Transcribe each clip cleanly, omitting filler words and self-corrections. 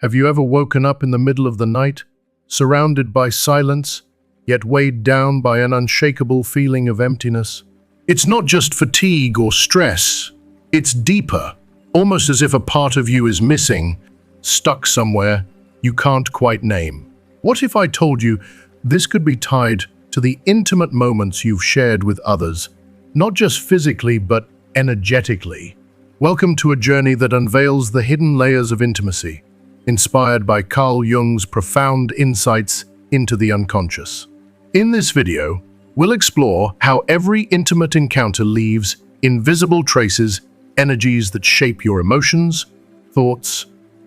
Have you ever woken up in the middle of the night, surrounded by silence, yet weighed down by an unshakable feeling of emptiness? It's not just fatigue or stress, it's deeper, almost as if a part of you is missing, stuck somewhere you can't quite name. What if I told you this could be tied to the intimate moments you've shared with others, not just physically but energetically? Welcome to a journey that unveils the hidden layers of intimacy, inspired by Carl Jung's profound insights into the unconscious. In this video, we'll explore how every intimate encounter leaves invisible traces, energies that shape your emotions, thoughts,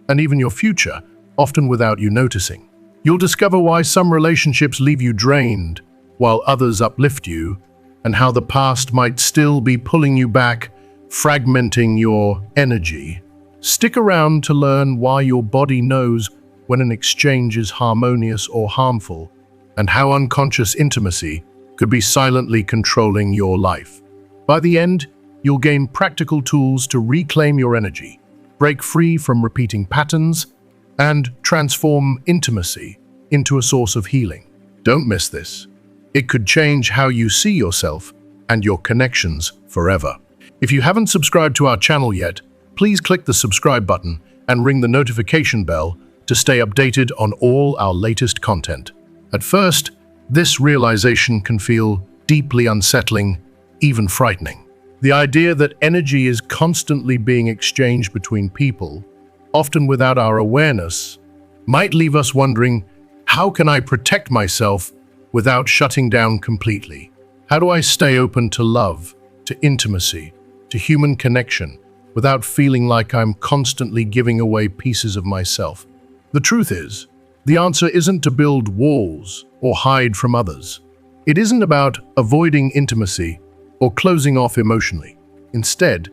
and even your future, often without you noticing. You'll discover why some relationships leave you drained, while others uplift you, and how the past might still be pulling you back, fragmenting your energy. Stick around to learn why your body knows when an exchange is harmonious or harmful, and how unconscious intimacy could be silently controlling your life. By the end, you'll gain practical tools to reclaim your energy, break free from repeating patterns, and transform intimacy into a source of healing. Don't miss this. It could change how you see yourself and your connections forever. If you haven't subscribed to our channel yet, please click the subscribe button and ring the notification bell to stay updated on all our latest content. At first, this realization can feel deeply unsettling, even frightening. The idea that energy is constantly being exchanged between people, often without our awareness, might leave us wondering, how can I protect myself without shutting down completely? How do I stay open to love, to intimacy, to human connection, without feeling like I'm constantly giving away pieces of myself? The truth is, the answer isn't to build walls or hide from others. It isn't about avoiding intimacy or closing off emotionally. Instead,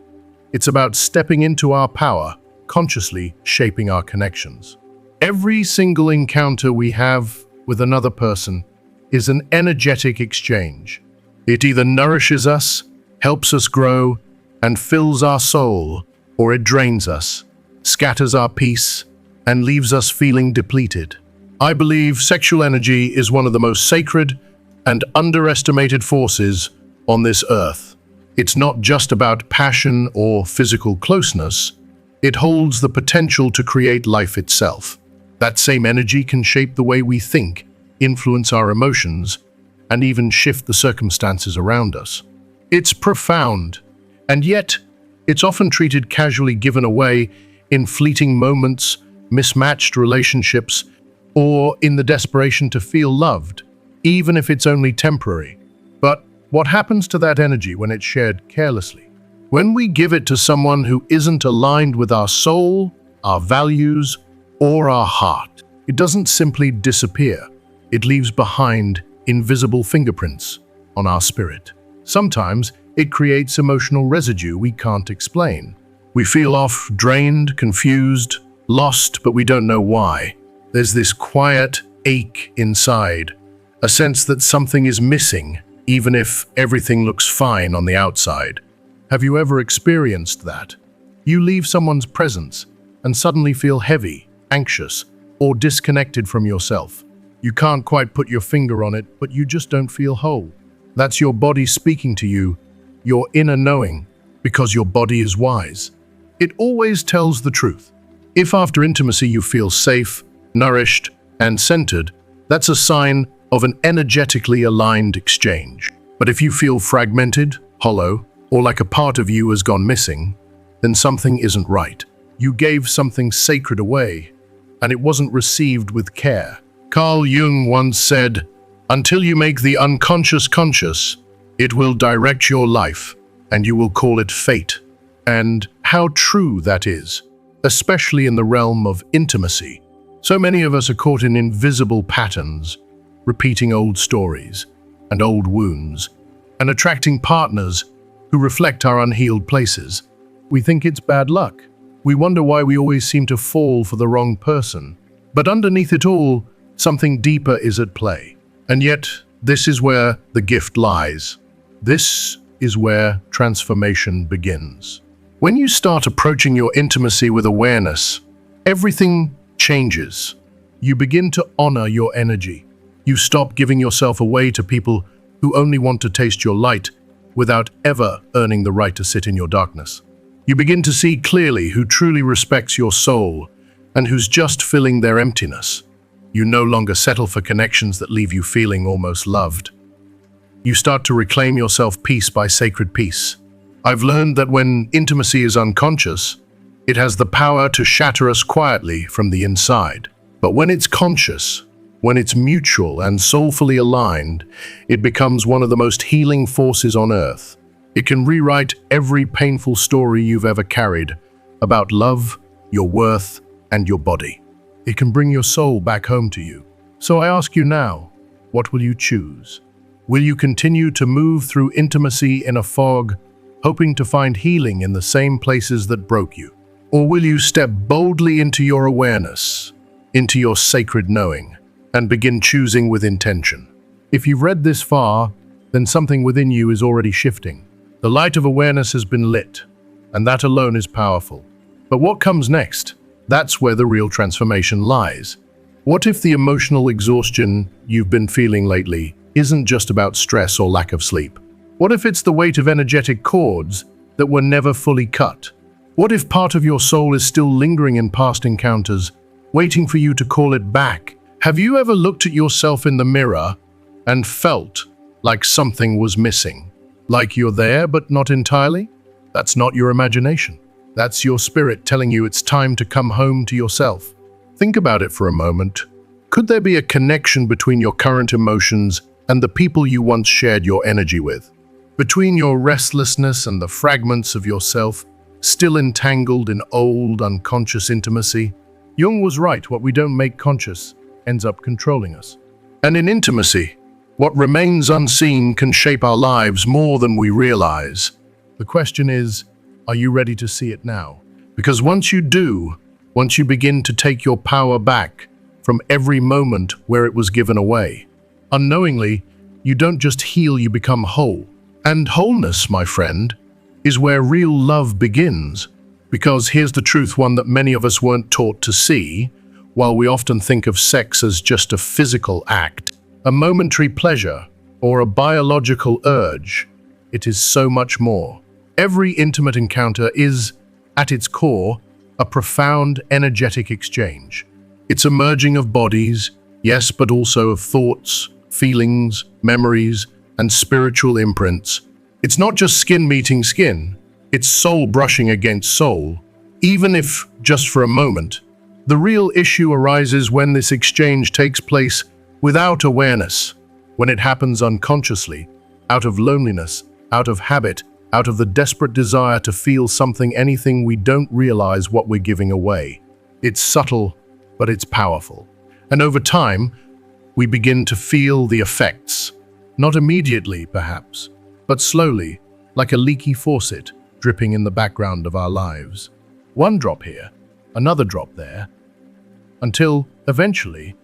it's about stepping into our power, consciously shaping our connections. Every single encounter we have with another person is an energetic exchange. It either nourishes us, helps us grow, and fills our soul, or it drains us, scatters our peace, and leaves us feeling depleted. I believe sexual energy is one of the most sacred and underestimated forces on this earth. It's not just about passion or physical closeness. It holds the potential to create life itself. That same energy can shape the way we think, influence our emotions, and even shift the circumstances around us. It's profound, and yet it's often treated casually, given away in fleeting moments, mismatched relationships, or in the desperation to feel loved, even if it's only temporary. But what happens to that energy when it's shared carelessly? When we give it to someone who isn't aligned with our soul, our values, or our heart, it doesn't simply disappear. It leaves behind invisible fingerprints on our spirit. Sometimes it creates emotional residue we can't explain. We feel off, drained, confused, lost, but we don't know why. There's this quiet ache inside, a sense that something is missing, even if everything looks fine on the outside. Have you ever experienced that? You leave someone's presence and suddenly feel heavy, anxious, or disconnected from yourself. You can't quite put your finger on it, but you just don't feel whole. That's your body speaking to you, your inner knowing, because your body is wise. It always tells the truth. If after intimacy you feel safe, nourished, and centered, that's a sign of an energetically aligned exchange. But if you feel fragmented, hollow, or like a part of you has gone missing, then something isn't right. You gave something sacred away, and it wasn't received with care. Carl Jung once said, "Until you make the unconscious conscious, it will direct your life, and you will call it fate." And how true that is, especially in the realm of intimacy. So many of us are caught in invisible patterns, repeating old stories and old wounds, and attracting partners who reflect our unhealed places. We think it's bad luck. We wonder why we always seem to fall for the wrong person. But underneath it all, something deeper is at play. And yet, this is where the gift lies. This is where transformation begins. When you start approaching your intimacy with awareness, everything changes. You begin to honor your energy. You stop giving yourself away to people who only want to taste your light without ever earning the right to sit in your darkness. You begin to see clearly who truly respects your soul and who's just filling their emptiness. You no longer settle for connections that leave you feeling almost loved. You start to reclaim yourself piece by sacred piece. I've learned that when intimacy is unconscious, it has the power to shatter us quietly from the inside. But when it's conscious, when it's mutual and soulfully aligned, it becomes one of the most healing forces on earth. It can rewrite every painful story you've ever carried about love, your worth, and your body. It can bring your soul back home to you. So I ask you now, what will you choose? Will you continue to move through intimacy in a fog, hoping to find healing in the same places that broke you? Or will you step boldly into your awareness, into your sacred knowing, and begin choosing with intention? If you've read this far, then something within you is already shifting. The light of awareness has been lit, and that alone is powerful. But what comes next? That's where the real transformation lies. What if the emotional exhaustion you've been feeling lately isn't just about stress or lack of sleep? What if it's the weight of energetic cords that were never fully cut? What if part of your soul is still lingering in past encounters, waiting for you to call it back? Have you ever looked at yourself in the mirror and felt like something was missing? Like you're there, but not entirely? That's not your imagination. That's your spirit telling you it's time to come home to yourself. Think about it for a moment. Could there be a connection between your current emotions and the people you once shared your energy with? Between your restlessness and the fragments of yourself still entangled in old, unconscious intimacy? Jung was right, what we don't make conscious ends up controlling us. And in intimacy, what remains unseen can shape our lives more than we realize. The question is, are you ready to see it now? Because once you do, once you begin to take your power back from every moment where it was given away, unknowingly, you don't just heal, you become whole. And wholeness, my friend, is where real love begins. Because here's the truth, one that many of us weren't taught to see. While we often think of sex as just a physical act, a momentary pleasure, or a biological urge, it is so much more. Every intimate encounter is, at its core, a profound energetic exchange. It's a merging of bodies, yes, but also of thoughts, feelings, memories, and spiritual imprints. It's not just skin meeting skin, it's soul brushing against soul, even if just for a moment. The real issue arises when this exchange takes place without awareness, when it happens unconsciously, out of loneliness, out of habit, out of the desperate desire to feel something, anything. We don't realize what we're giving away. It's subtle, but it's powerful. And over time, we begin to feel the effects. Not immediately, perhaps, but slowly, like a leaky faucet dripping in the background of our lives. One drop here, another drop there, until, eventually,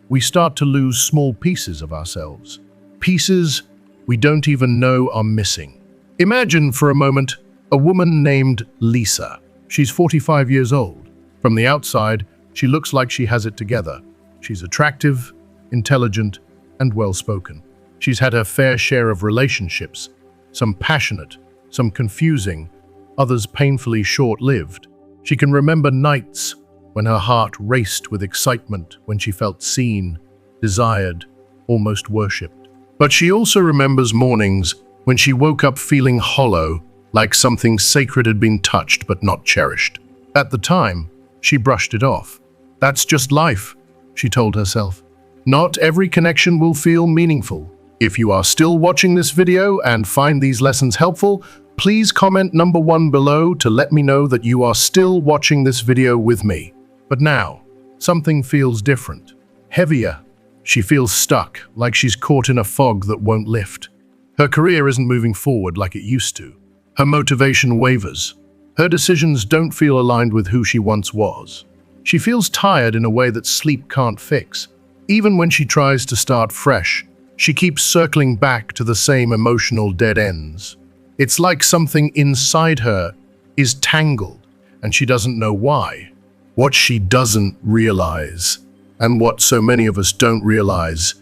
we start to lose small pieces of ourselves. Pieces we don't even know are missing. Imagine for a moment a woman named Lisa. She's 45 years old. From the outside, she looks like she has it together. She's attractive, intelligent, and well-spoken. She's had her fair share of relationships, some passionate, some confusing, others painfully short-lived. She can remember nights when her heart raced with excitement, when she felt seen, desired, almost worshipped. But she also remembers mornings when she woke up feeling hollow, like something sacred had been touched but not cherished. At the time, she brushed it off. That's just life, she told herself. Not every connection will feel meaningful. If you are still watching this video and find these lessons helpful, please comment number 1 below to let me know that you are still watching this video with me. But now, something feels different. Heavier. She feels stuck, like she's caught in a fog that won't lift. Her career isn't moving forward like it used to. Her motivation wavers. Her decisions don't feel aligned with who she once was. She feels tired in a way that sleep can't fix. Even when she tries to start fresh, she keeps circling back to the same emotional dead ends. It's like something inside her is tangled, and she doesn't know why. What she doesn't realize, and what so many of us don't realize,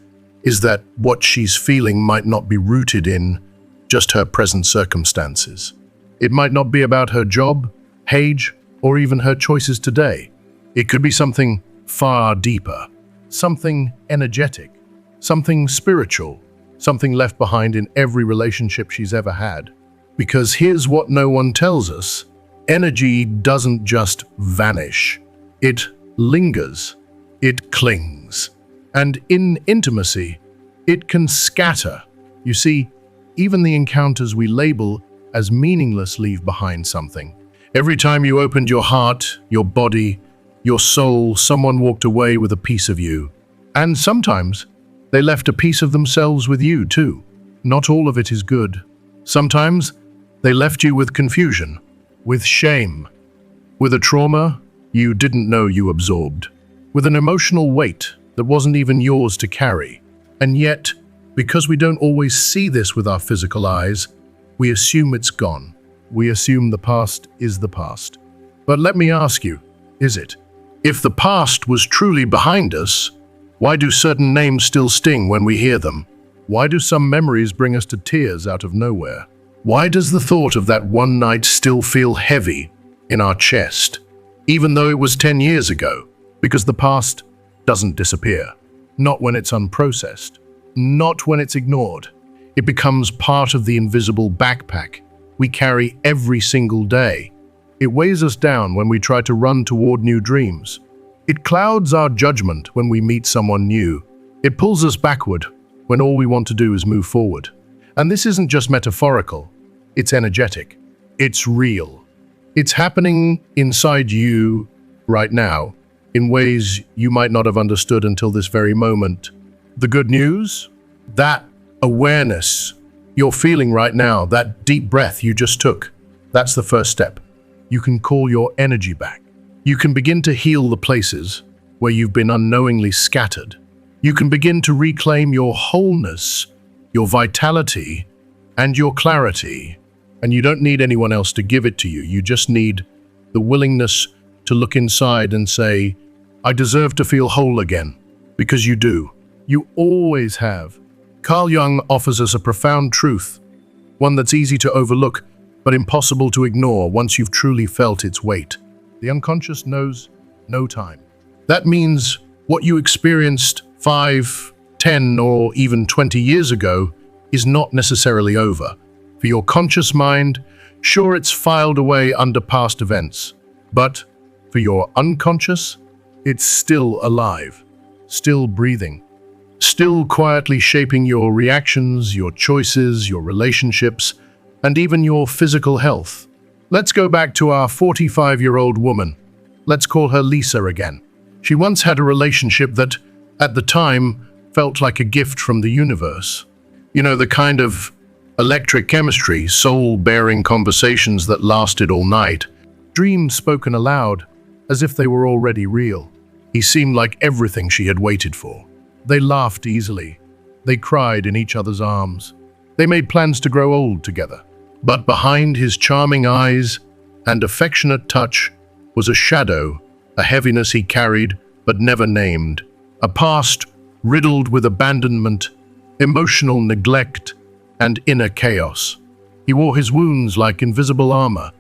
is that what she's feeling might not be rooted in just her present circumstances. It might not be about her job, age, or even her choices today. It could be something far deeper, something energetic, something spiritual, something left behind in every relationship she's ever had. Because here's what no one tells us: energy doesn't just vanish. It lingers, it clings. And in intimacy, it can scatter. You see, even the encounters we label as meaningless leave behind something. Every time you opened your heart, your body, your soul, someone walked away with a piece of you. And sometimes they left a piece of themselves with you too. Not all of it is good. Sometimes they left you with confusion, with shame, with a trauma you didn't know you absorbed, with an emotional weight that wasn't even yours to carry. And yet, because we don't always see this with our physical eyes, we assume it's gone. We assume the past is the past. But let me ask you, is it? If the past was truly behind us, why do certain names still sting when we hear them? Why do some memories bring us to tears out of nowhere? Why does the thought of that one night still feel heavy in our chest, even though it was 10 years ago? Because the past doesn't disappear. Not when it's unprocessed. Not when it's ignored. It becomes part of the invisible backpack we carry every single day. It weighs us down when we try to run toward new dreams. It clouds our judgment when we meet someone new. It pulls us backward when all we want to do is move forward. And this isn't just metaphorical. It's energetic. It's real. It's happening inside you right now in ways you might not have understood until this very moment. The good news? That awareness you're feeling right now, that deep breath you just took, that's the first step. You can call your energy back. You can begin to heal the places where you've been unknowingly scattered. You can begin to reclaim your wholeness, your vitality, and your clarity. And you don't need anyone else to give it to you. You just need the willingness to look inside and say, I deserve to feel whole again. Because you do. You always have. Carl Jung offers us a profound truth, one that's easy to overlook, but impossible to ignore once you've truly felt its weight. The unconscious knows no time. That means what you experienced 5, 10, or even 20 years ago is not necessarily over. For your conscious mind, sure, it's filed away under past events, but for your unconscious, it's still alive, still breathing, still quietly shaping your reactions, your choices, your relationships, and even your physical health. Let's go back to our 45-year-old woman. Let's call her Lisa again. She once had a relationship that, at the time, felt like a gift from the universe. You know, the kind of electric chemistry, soul-bearing conversations that lasted all night, dreams spoken aloud as if they were already real. He seemed like everything she had waited for. They laughed easily. They cried in each other's arms. They made plans to grow old together. But behind his charming eyes and affectionate touch was a shadow, a heaviness he carried but never named, a past riddled with abandonment, emotional neglect, and inner chaos. He wore his wounds like invisible armor,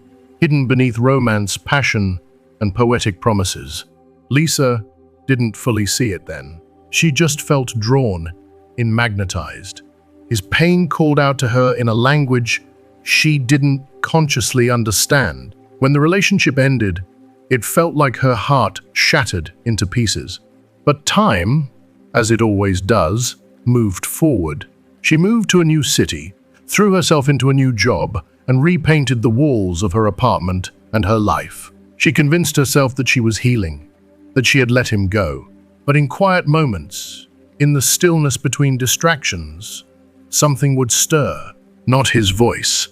hidden beneath romance, passion, and poetic promises. Lisa didn't fully see it then. She just felt drawn, magnetized. His pain called out to her in a language she didn't consciously understand. When the relationship ended, it felt like her heart shattered into pieces. But time, as it always does, moved forward. She moved to a new city, threw herself into a new job, and repainted the walls of her apartment and her life. She convinced herself that she was healing, that she had let him go. But in quiet moments, in the stillness between distractions, something would stir. Not his voice,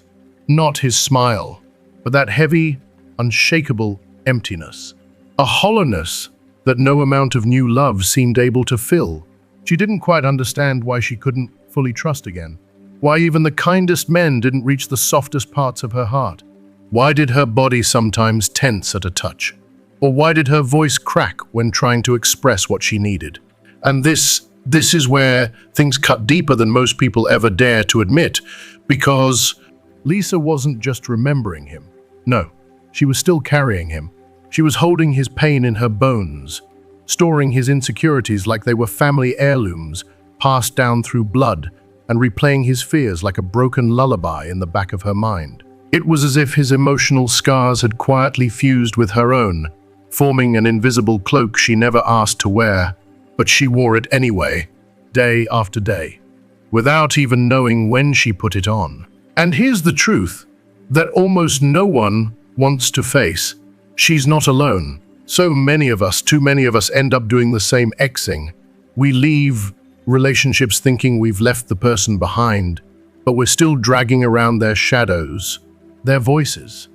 not his smile, but that heavy, unshakable emptiness. A hollowness that no amount of new love seemed able to fill. She didn't quite understand why she couldn't fully trust again. Why even the kindest men didn't reach the softest parts of her heart. Why did her body sometimes tense at a touch? Or why did her voice crack when trying to express what she needed? And this is where things cut deeper than most people ever dare to admit, because Lisa wasn't just remembering him. No, she was still carrying him. She was holding his pain in her bones, storing his insecurities like they were family heirlooms, passed down through blood, and replaying his fears like a broken lullaby in the back of her mind. It was as if his emotional scars had quietly fused with her own, forming an invisible cloak she never asked to wear, but she wore it anyway, day after day, without even knowing when she put it on. And here's the truth that almost no one wants to face. She's not alone. So many of us, too many of us, end up doing the same Xing. We leave relationships thinking we've left the person behind, but we're still dragging around their shadows, their voices,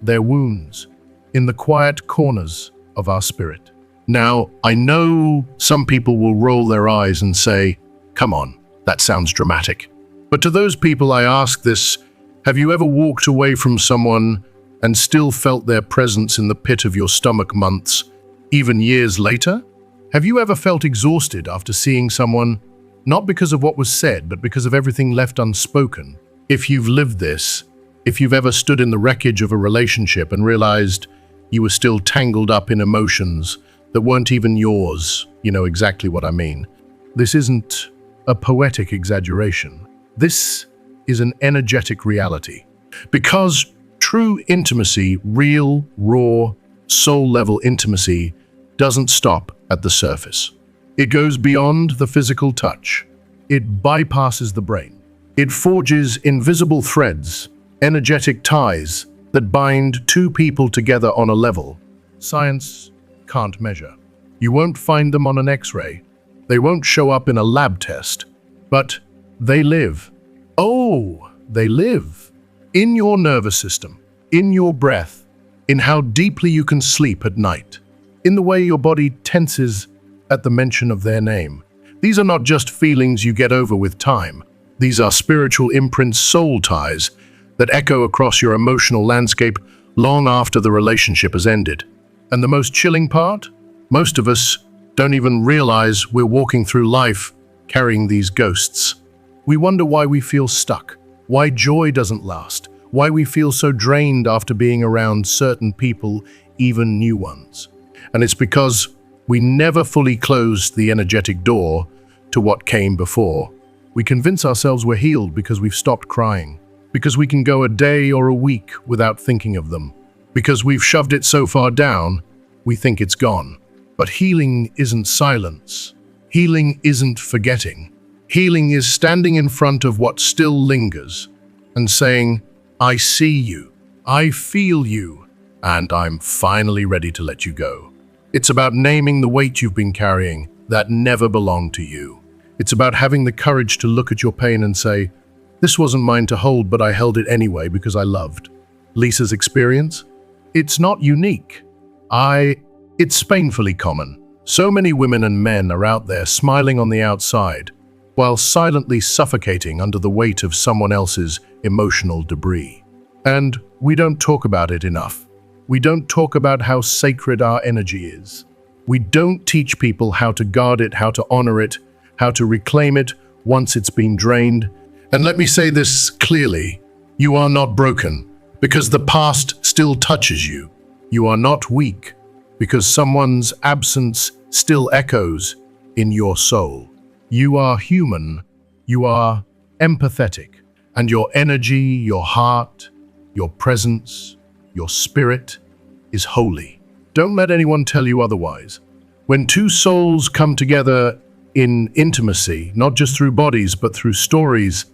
their wounds, in the quiet corners of our spirit. Now, I know some people will roll their eyes and say, "Come on, that sounds dramatic." But to those people I ask this, have you ever walked away from someone and still felt their presence in the pit of your stomach months, even years later? Have you ever felt exhausted after seeing someone, not because of what was said, but because of everything left unspoken? If you've lived this, if you've ever stood in the wreckage of a relationship and realized you were still tangled up in emotions that weren't even yours, you know exactly what I mean. This isn't a poetic exaggeration. This is an energetic reality. Because true intimacy, real, raw, soul-level intimacy, doesn't stop at the surface. It goes beyond the physical touch. It bypasses the brain. It forges invisible threads, energetic ties that bind two people together on a level science can't measure. You won't find them on an X-ray. They won't show up in a lab test. But they live. Oh, they live. In your nervous system, in your breath, in how deeply you can sleep at night, in the way your body tenses at the mention of their name. These are not just feelings you get over with time. These are spiritual imprints, soul ties that echo across your emotional landscape long after the relationship has ended. And the most chilling part? Most of us don't even realize we're walking through life carrying these ghosts. We wonder why we feel stuck, why joy doesn't last, why we feel so drained after being around certain people, even new ones. And it's because we never fully closed the energetic door to what came before. We convince ourselves we're healed because we've stopped crying, because we can go a day or a week without thinking of them, because we've shoved it so far down, we think it's gone. But healing isn't silence. Healing isn't forgetting. Healing is standing in front of what still lingers and saying, "I see you, I feel you, and I'm finally ready to let you go." It's about naming the weight you've been carrying that never belonged to you. It's about having the courage to look at your pain and say, "This wasn't mine to hold, but I held it anyway because I loved." Lisa's experience? It's not unique. It's painfully common. So many women and men are out there smiling on the outside, while silently suffocating under the weight of someone else's emotional debris. And we don't talk about it enough. We don't talk about how sacred our energy is. We don't teach people how to guard it, how to honor it, how to reclaim it once it's been drained. And let me say this clearly, you are not broken because the past still touches you. You are not weak because someone's absence still echoes in your soul. You are human, you are empathetic, and your energy, your heart, your presence, your spirit is holy. Don't let anyone tell you otherwise. When two souls come together in intimacy, not just through bodies, but through stories,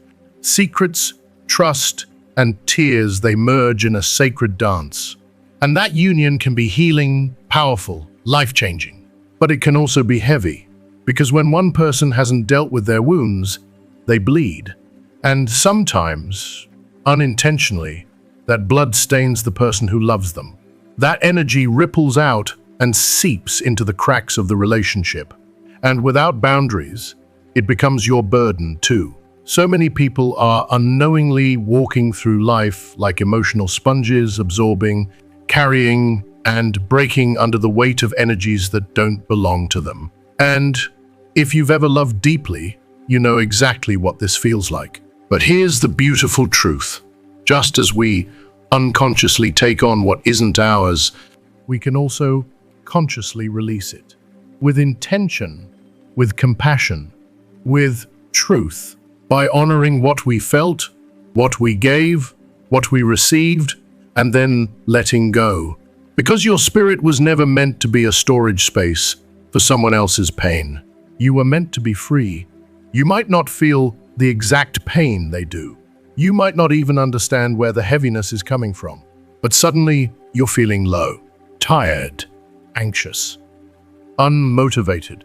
secrets, trust, and tears, they merge in a sacred dance. And that union can be healing, powerful, life-changing. But it can also be heavy, because when one person hasn't dealt with their wounds, they bleed. And sometimes, unintentionally, that blood stains the person who loves them. That energy ripples out and seeps into the cracks of the relationship. And without boundaries, it becomes your burden too. So many people are unknowingly walking through life like emotional sponges, absorbing, carrying, and breaking under the weight of energies that don't belong to them. And if you've ever loved deeply, you know exactly what this feels like. But here's the beautiful truth. Just as we unconsciously take on what isn't ours, we can also consciously release it. With intention, with compassion, with truth, by honoring what we felt, what we gave, what we received, and then letting go. Because your spirit was never meant to be a storage space for someone else's pain. You were meant to be free. You might not feel the exact pain they do. You might not even understand where the heaviness is coming from. But suddenly, you're feeling low, tired, anxious, unmotivated,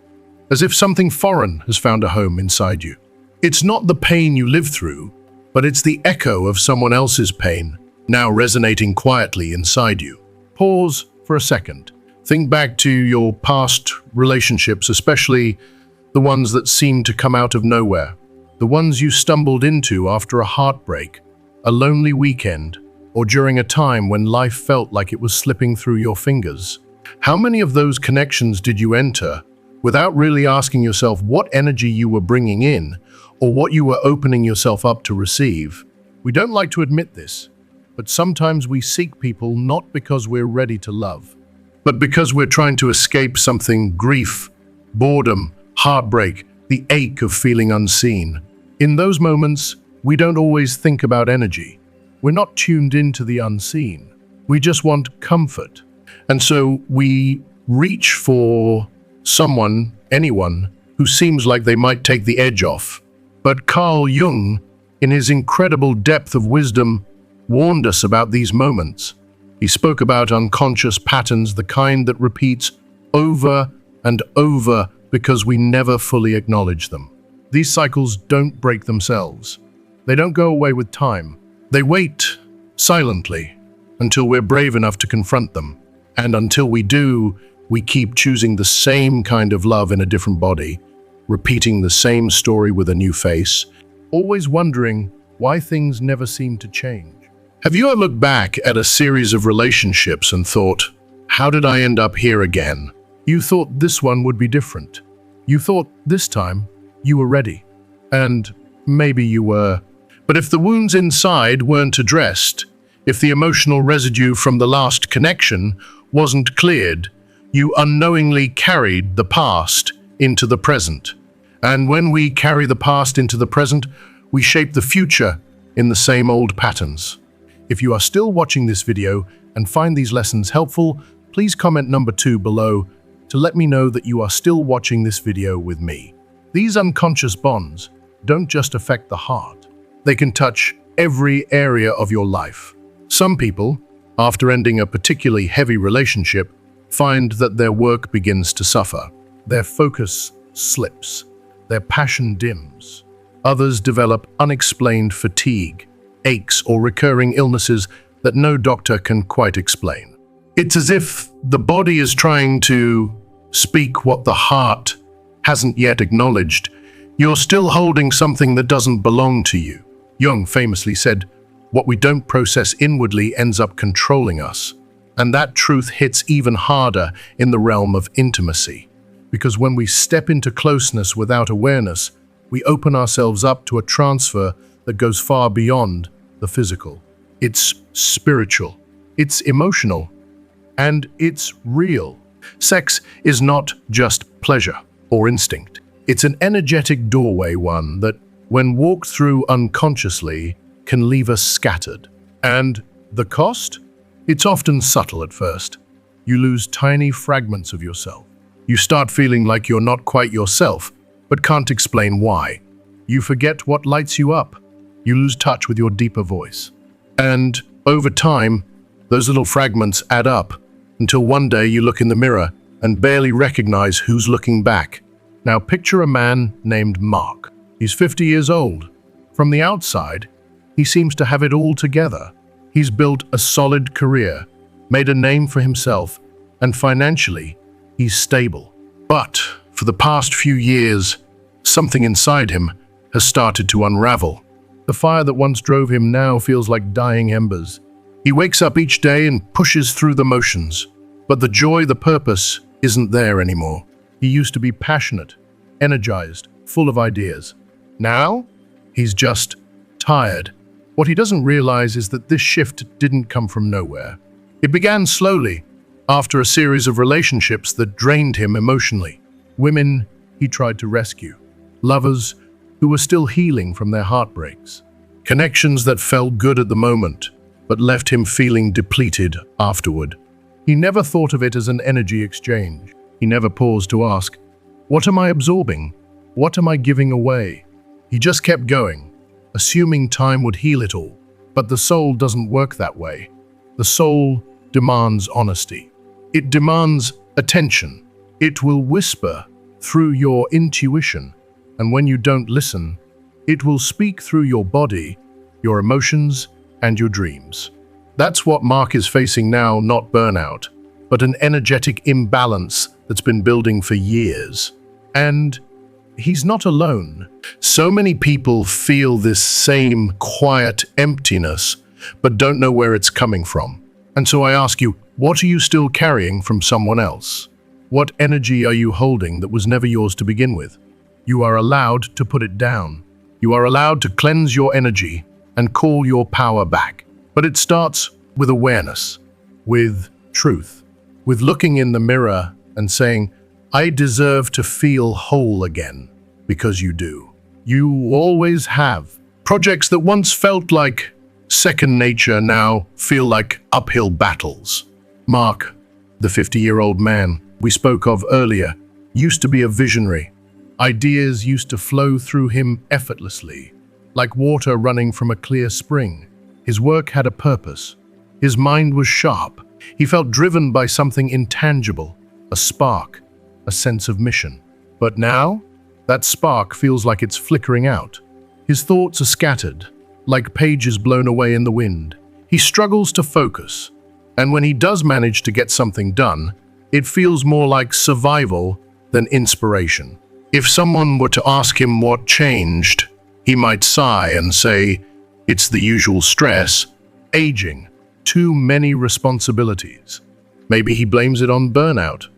as if something foreign has found a home inside you. It's not the pain you live through, but it's the echo of someone else's pain, now resonating quietly inside you. Pause for a second. Think back to your past relationships, especially the ones that seemed to come out of nowhere. The ones you stumbled into after a heartbreak, a lonely weekend, or during a time when life felt like it was slipping through your fingers. How many of those connections did you enter without really asking yourself what energy you were bringing in or what you were opening yourself up to receive? We don't like to admit this, but sometimes we seek people not because we're ready to love, but because we're trying to escape something: grief, boredom, heartbreak, the ache of feeling unseen. In those moments, we don't always think about energy. We're not tuned into the unseen. We just want comfort. And so we reach for someone, anyone, who seems like they might take the edge off. But Carl Jung, in his incredible depth of wisdom, warned us about these moments. He spoke about unconscious patterns, the kind that repeats over and over because we never fully acknowledge them. These cycles don't break themselves. They don't go away with time. They wait silently until we're brave enough to confront them. And until we do, we keep choosing the same kind of love in a different body, repeating the same story with a new face, always wondering why things never seem to change. Have you ever looked back at a series of relationships and thought, how did I end up here again? You thought this one would be different. You thought this time you were ready. And maybe you were. But if the wounds inside weren't addressed, if the emotional residue from the last connection wasn't cleared, you unknowingly carried the past into the present. And when we carry the past into the present, we shape the future in the same old patterns. If you are still watching this video and find these lessons helpful, please comment number 2 below to let me know that you are still watching this video with me. These unconscious bonds don't just affect the heart. They can touch every area of your life. Some people, after ending a particularly heavy relationship, find that their work begins to suffer. Their focus slips. Their passion dims. Others develop unexplained fatigue, aches, or recurring illnesses that no doctor can quite explain. It's as if the body is trying to speak what the heart hasn't yet acknowledged. You're still holding something that doesn't belong to you. Jung famously said, "What we don't process inwardly ends up controlling us." And that truth hits even harder in the realm of intimacy. Because when we step into closeness without awareness, we open ourselves up to a transfer that goes far beyond the physical. It's spiritual, it's emotional, and it's real. Sex is not just pleasure or instinct. It's an energetic doorway, one that, when walked through unconsciously, can leave us scattered. And the cost? It's often subtle at first. You lose tiny fragments of yourself. You start feeling like you're not quite yourself, but can't explain why. You forget what lights you up. You lose touch with your deeper voice. And over time, those little fragments add up until one day you look in the mirror and barely recognize who's looking back. Now picture a man named Mark. He's 50 years old. From the outside, he seems to have it all together. He's built a solid career, made a name for himself, and financially, he's stable. But for the past few years, something inside him has started to unravel. The fire that once drove him now feels like dying embers. He wakes up each day and pushes through the motions. But the joy, the purpose, isn't there anymore. He used to be passionate, energized, full of ideas. Now, he's just tired. What he doesn't realize is that this shift didn't come from nowhere. It began slowly, after a series of relationships that drained him emotionally. Women he tried to rescue. Lovers who were still healing from their heartbreaks. Connections that felt good at the moment, but left him feeling depleted afterward. He never thought of it as an energy exchange. He never paused to ask, what am I absorbing? What am I giving away? He just kept going, assuming time would heal it all. But the soul doesn't work that way. The soul demands honesty. It demands attention. It will whisper through your intuition, and when you don't listen, it will speak through your body, your emotions, and your dreams. That's what Mark is facing now, not burnout, but an energetic imbalance that's been building for years. And he's not alone. So many people feel this same quiet emptiness, but don't know where it's coming from. And so I ask you, what are you still carrying from someone else? What energy are you holding that was never yours to begin with? You are allowed to put it down. You are allowed to cleanse your energy and call your power back. But it starts with awareness, with truth, with looking in the mirror and saying, I deserve to feel whole again, because you do. You always have. Projects that once felt like second nature now feel like uphill battles. Mark, the 50-year-old man we spoke of earlier, used to be a visionary. Ideas used to flow through him effortlessly, like water running from a clear spring. His work had a purpose. His mind was sharp. He felt driven by something intangible, a spark, a sense of mission. But now, that spark feels like it's flickering out. His thoughts are scattered, like pages blown away in the wind. He struggles to focus, and when he does manage to get something done, it feels more like survival than inspiration. If someone were to ask him what changed, he might sigh and say, it's the usual stress, aging, too many responsibilities. Maybe he blames it on burnout,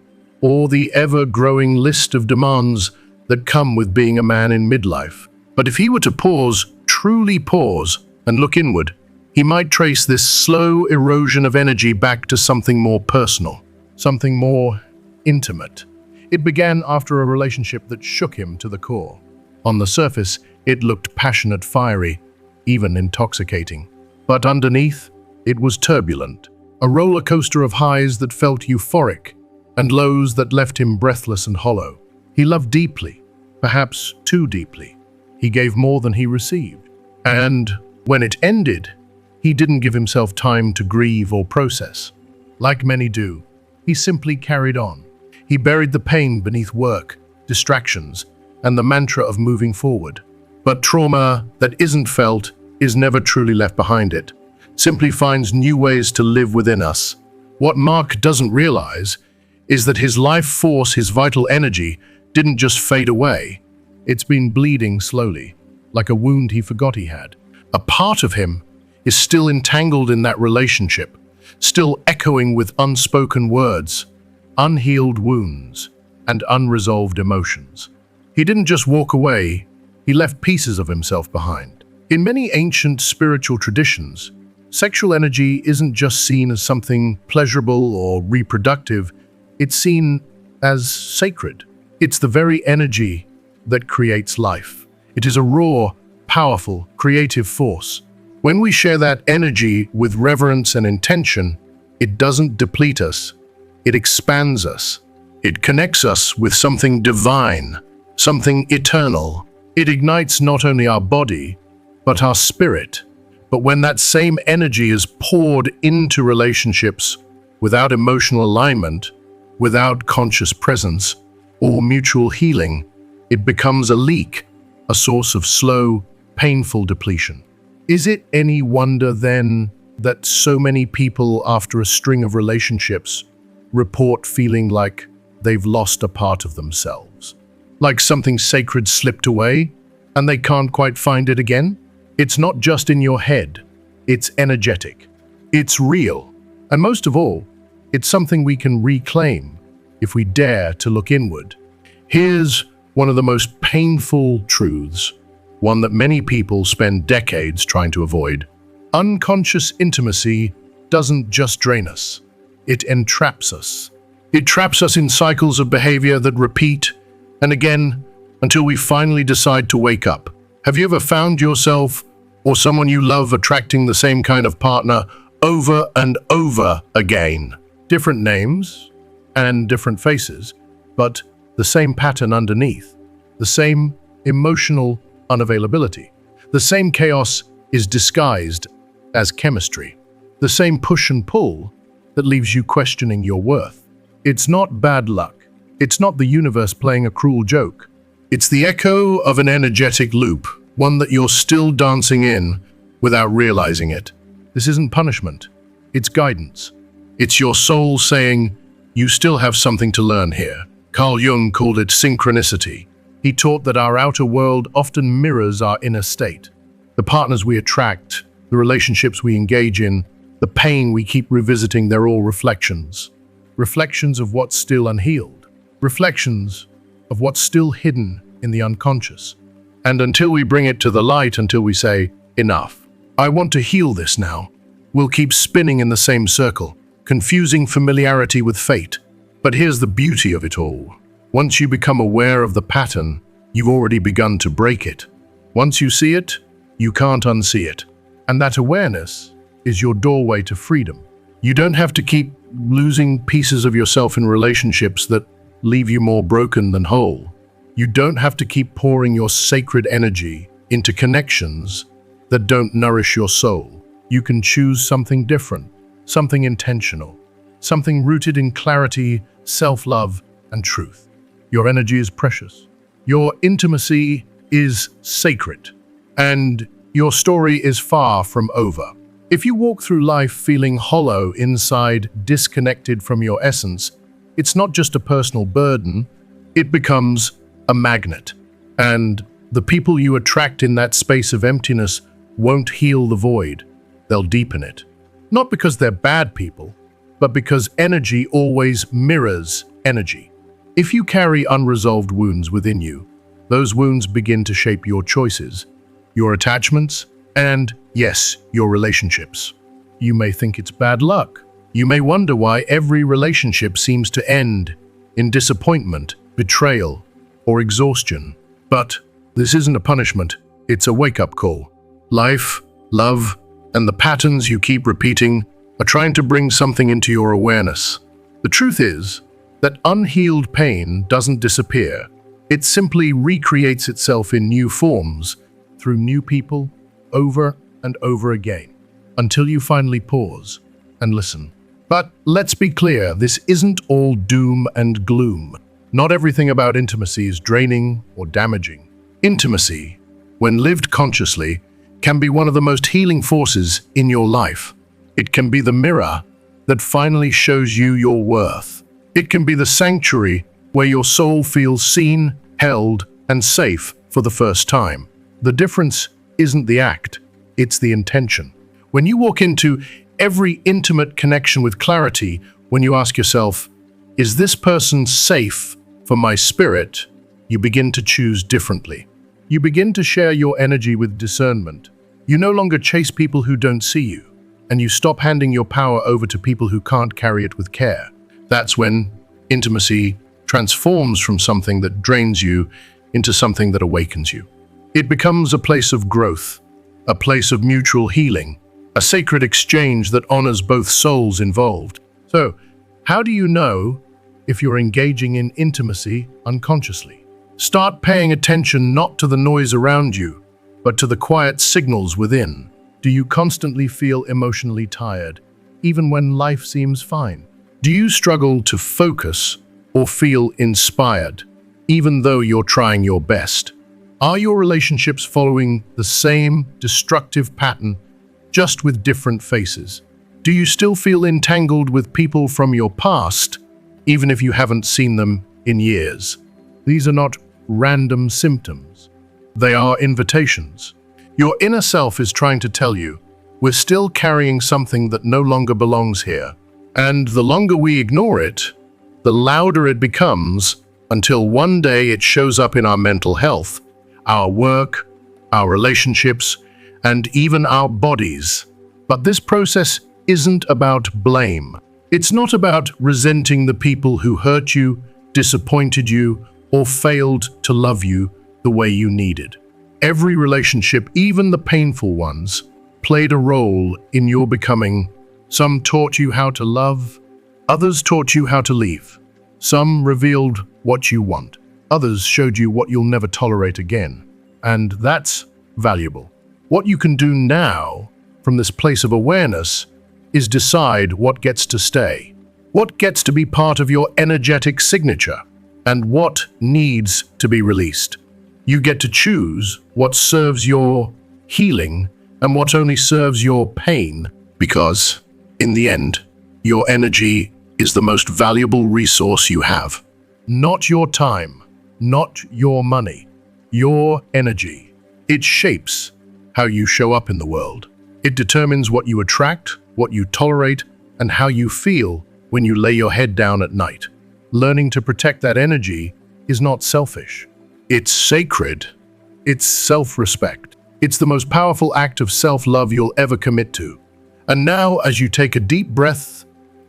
or the ever-growing list of demands that come with being a man in midlife. But if he were to pause, truly pause, and look inward, he might trace this slow erosion of energy back to something more personal, something more intimate. It began after a relationship that shook him to the core. On the surface, it looked passionate, fiery, even intoxicating. But underneath, it was turbulent, a roller coaster of highs that felt euphoric and lows that left him breathless and hollow. He loved deeply, perhaps too deeply. He gave more than he received. And when it ended, he didn't give himself time to grieve or process. Like many do, he simply carried on. He buried the pain beneath work, distractions, and the mantra of moving forward. But trauma that isn't felt is never truly left behind. It simply finds new ways to live within us. What Mark doesn't realize is that his life force, his vital energy, didn't just fade away. It's been bleeding slowly, like a wound he forgot he had. A part of him is still entangled in that relationship, still echoing with unspoken words, unhealed wounds, and unresolved emotions. He didn't just walk away, he left pieces of himself behind. In many ancient spiritual traditions, sexual energy isn't just seen as something pleasurable or reproductive, it's seen as sacred. It's the very energy that creates life. It is a raw, powerful, creative force. When we share that energy with reverence and intention, it doesn't deplete us, it expands us. It connects us with something divine, something eternal. It ignites not only our body, but our spirit. But when that same energy is poured into relationships without emotional alignment, without conscious presence, or mutual healing, it becomes a leak, a source of slow, painful depletion. Is it any wonder then that so many people after a string of relationships report feeling like they've lost a part of themselves? Like something sacred slipped away and they can't quite find it again? It's not just in your head, it's energetic, it's real, and most of all, It's something we can reclaim if we dare to look inward. Here's one of the most painful truths, one that many people spend decades trying to avoid. Unconscious intimacy doesn't just drain us, it entraps us. It traps us in cycles of behavior that repeat and again until we finally decide to wake up. Have you ever found yourself or someone you love attracting the same kind of partner over and over again? Different names and different faces, but the same pattern underneath, the same emotional unavailability. The same chaos is disguised as chemistry, the same push and pull that leaves you questioning your worth. It's not bad luck. It's not the universe playing a cruel joke. It's the echo of an energetic loop, one that you're still dancing in without realizing it. This isn't punishment. It's guidance. It's your soul saying, you still have something to learn here. Carl Jung called it synchronicity. He taught that our outer world often mirrors our inner state. The partners we attract, the relationships we engage in, the pain we keep revisiting, they're all reflections. Reflections of what's still unhealed. Reflections of what's still hidden in the unconscious. And until we bring it to the light, until we say, enough, I want to heal this now, we'll keep spinning in the same circle, confusing familiarity with fate. But here's the beauty of it all. Once you become aware of the pattern, you've already begun to break it. Once you see it, you can't unsee it. And that awareness is your doorway to freedom. You don't have to keep losing pieces of yourself in relationships that leave you more broken than whole. You don't have to keep pouring your sacred energy into connections that don't nourish your soul. You can choose something different, something intentional, something rooted in clarity, self-love, and truth. Your energy is precious. Your intimacy is sacred. And your story is far from over. If you walk through life feeling hollow inside, disconnected from your essence, it's not just a personal burden, it becomes a magnet. And the people you attract in that space of emptiness won't heal the void, they'll deepen it. Not because they're bad people, but because energy always mirrors energy. If you carry unresolved wounds within you, those wounds begin to shape your choices, your attachments, and yes, your relationships. You may think it's bad luck. You may wonder why every relationship seems to end in disappointment, betrayal, or exhaustion. But this isn't a punishment, it's a wake-up call. Life, love, and the patterns you keep repeating are trying to bring something into your awareness. The truth is that unhealed pain doesn't disappear. It simply recreates itself in new forms through new people over and over again until you finally pause and listen. But let's be clear, this isn't all doom and gloom. Not everything about intimacy is draining or damaging. Intimacy, when lived consciously, can be one of the most healing forces in your life. It can be the mirror that finally shows you your worth. It can be the sanctuary where your soul feels seen, held, and safe for the first time. The difference isn't the act, it's the intention. When you walk into every intimate connection with clarity, when you ask yourself, is this person safe for my spirit? You begin to choose differently. You begin to share your energy with discernment. You no longer chase people who don't see you, and you stop handing your power over to people who can't carry it with care. That's when intimacy transforms from something that drains you into something that awakens you. It becomes a place of growth, a place of mutual healing, a sacred exchange that honors both souls involved. So, how do you know if you're engaging in intimacy unconsciously? Start paying attention not to the noise around you, but to the quiet signals within. Do you constantly feel emotionally tired, even when life seems fine? Do you struggle to focus or feel inspired, even though you're trying your best? Are your relationships following the same destructive pattern, just with different faces? Do you still feel entangled with people from your past, even if you haven't seen them in years? These are not random symptoms. They are invitations. Your inner self is trying to tell you, we're still carrying something that no longer belongs here. And the longer we ignore it, the louder it becomes, until one day it shows up in our mental health, our work, our relationships, and even our bodies. But this process isn't about blame. It's not about resenting the people who hurt you, disappointed you, or failed to love you the way you needed. Every relationship, even the painful ones, played a role in your becoming. Some taught you how to love, others taught you how to leave. Some revealed what you want, others showed you what you'll never tolerate again. And that's valuable. What you can do now, from this place of awareness, is decide what gets to stay, what gets to be part of your energetic signature, and what needs to be released. You get to choose what serves your healing and what only serves your pain, because, in the end, your energy is the most valuable resource you have. Not your time, not your money, your energy. It shapes how you show up in the world. It determines what you attract, what you tolerate, and how you feel when you lay your head down at night. Learning to protect that energy is not selfish. It's sacred. It's self-respect. It's the most powerful act of self-love you'll ever commit to. And now, as you take a deep breath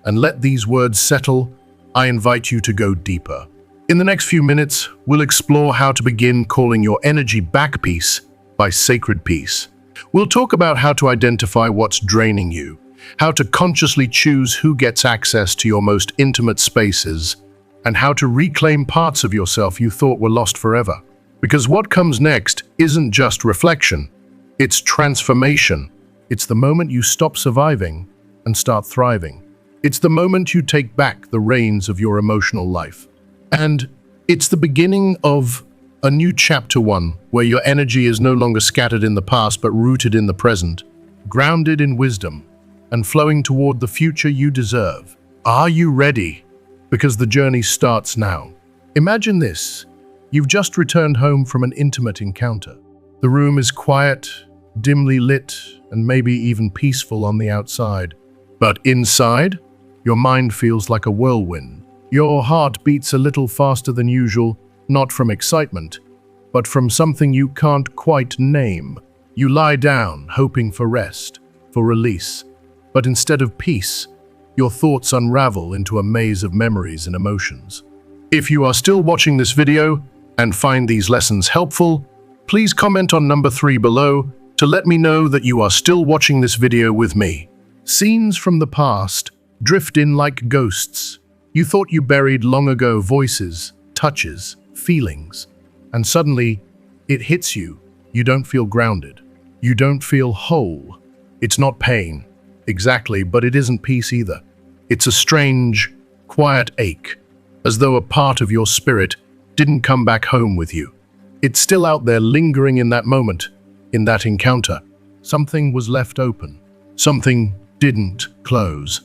and let these words settle, I invite you to go deeper. In the next few minutes, we'll explore how to begin calling your energy back piece by sacred peace. We'll talk about how to identify what's draining you, how to consciously choose who gets access to your most intimate spaces, and how to reclaim parts of yourself you thought were lost forever. Because what comes next isn't just reflection, it's transformation. It's the moment you stop surviving and start thriving. It's the moment you take back the reins of your emotional life. And it's the beginning of a new chapter one, where your energy is no longer scattered in the past but rooted in the present, grounded in wisdom, and flowing toward the future you deserve. Are you ready? Because the journey starts now. Imagine this. You've just returned home from an intimate encounter. The room is quiet, dimly lit, and maybe even peaceful on the outside. But inside, your mind feels like a whirlwind. Your heart beats a little faster than usual, not from excitement, but from something you can't quite name. You lie down, hoping for rest, for release. But instead of peace, your thoughts unravel into a maze of memories and emotions. If you are still watching this video and find these lessons helpful, please comment on number 3 below to let me know that you are still watching this video with me. Scenes from the past drift in like ghosts. You thought you buried long ago voices, touches, feelings, and suddenly it hits you. You don't feel grounded. You don't feel whole. It's not pain, exactly, but it isn't peace either. It's a strange, quiet ache, as though a part of your spirit didn't come back home with you. It's still out there lingering in that moment, in that encounter. Something was left open. Something didn't close.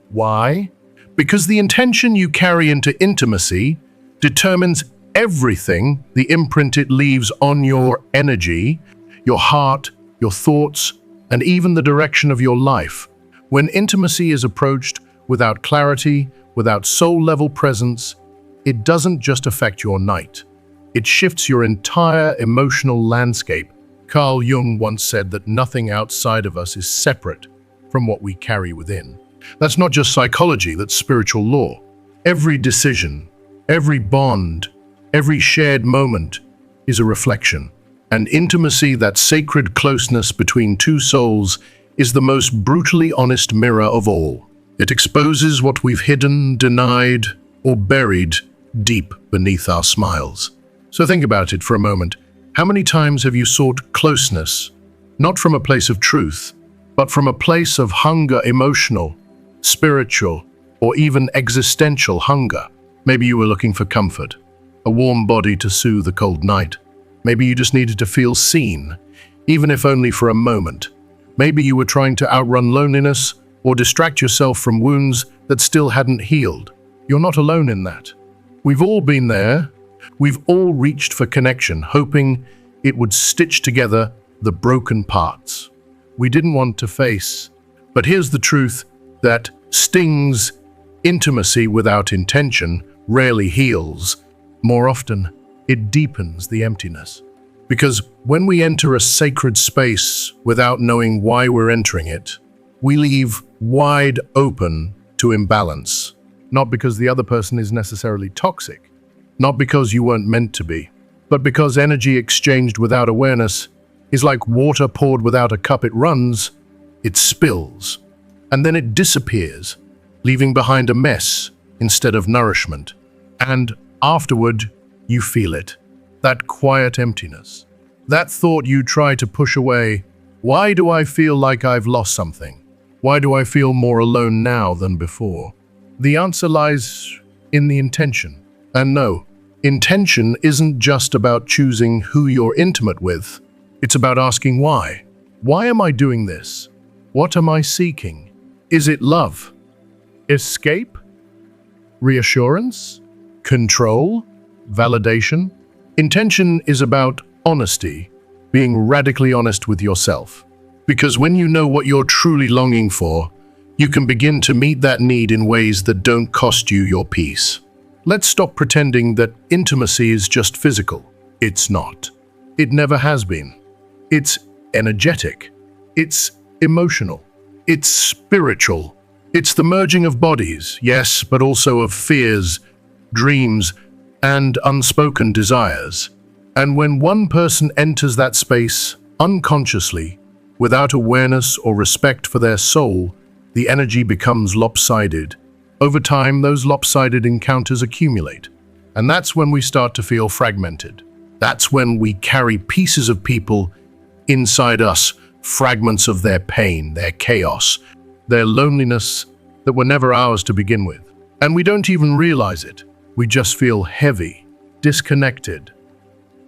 Why? Because the intention you carry into intimacy determines everything, the imprint it leaves on your energy, your heart, your thoughts, and even the direction of your life. When intimacy is approached without clarity, without soul-level presence, it doesn't just affect your night. It shifts your entire emotional landscape. Carl Jung once said that nothing outside of us is separate from what we carry within. That's not just psychology, that's spiritual law. Every decision, every bond, every shared moment is a reflection. And intimacy, that sacred closeness between two souls, is the most brutally honest mirror of all. It exposes what we've hidden, denied, or buried deep beneath our smiles. So think about it for a moment. How many times have you sought closeness, not from a place of truth, but from a place of hunger, emotional, spiritual, or even existential hunger? Maybe you were looking for comfort, a warm body to soothe a cold night. Maybe you just needed to feel seen, even if only for a moment. Maybe you were trying to outrun loneliness or distract yourself from wounds that still hadn't healed. You're not alone in that. We've all been there. We've all reached for connection, hoping it would stitch together the broken parts we didn't want to face. But here's the truth, that stings. Intimacy without intention rarely heals. More often, it deepens the emptiness. Because when we enter a sacred space without knowing why we're entering it, we leave wide open to imbalance. Not because the other person is necessarily toxic, not because you weren't meant to be, but because energy exchanged without awareness is like water poured without a cup. It runs, it spills, and then it disappears, leaving behind a mess instead of nourishment. And afterward, you feel it, that quiet emptiness, that thought you try to push away. Why do I feel like I've lost something? Why do I feel more alone now than before? The answer lies in the intention. And no, intention isn't just about choosing who you're intimate with. It's about asking why. Why am I doing this? What am I seeking? Is it love? Escape? Reassurance? Control? Validation? Intention is about honesty, being radically honest with yourself. Because when you know what you're truly longing for, you can begin to meet that need in ways that don't cost you your peace. Let's stop pretending that intimacy is just physical. It's not. It never has been. It's energetic. It's emotional. It's spiritual. It's the merging of bodies, yes, but also of fears, dreams, and unspoken desires. And when one person enters that space unconsciously, without awareness or respect for their soul, the energy becomes lopsided. Over time, those lopsided encounters accumulate. And that's when we start to feel fragmented. That's when we carry pieces of people inside us, fragments of their pain, their chaos, their loneliness that were never ours to begin with. And we don't even realize it. We just feel heavy, disconnected,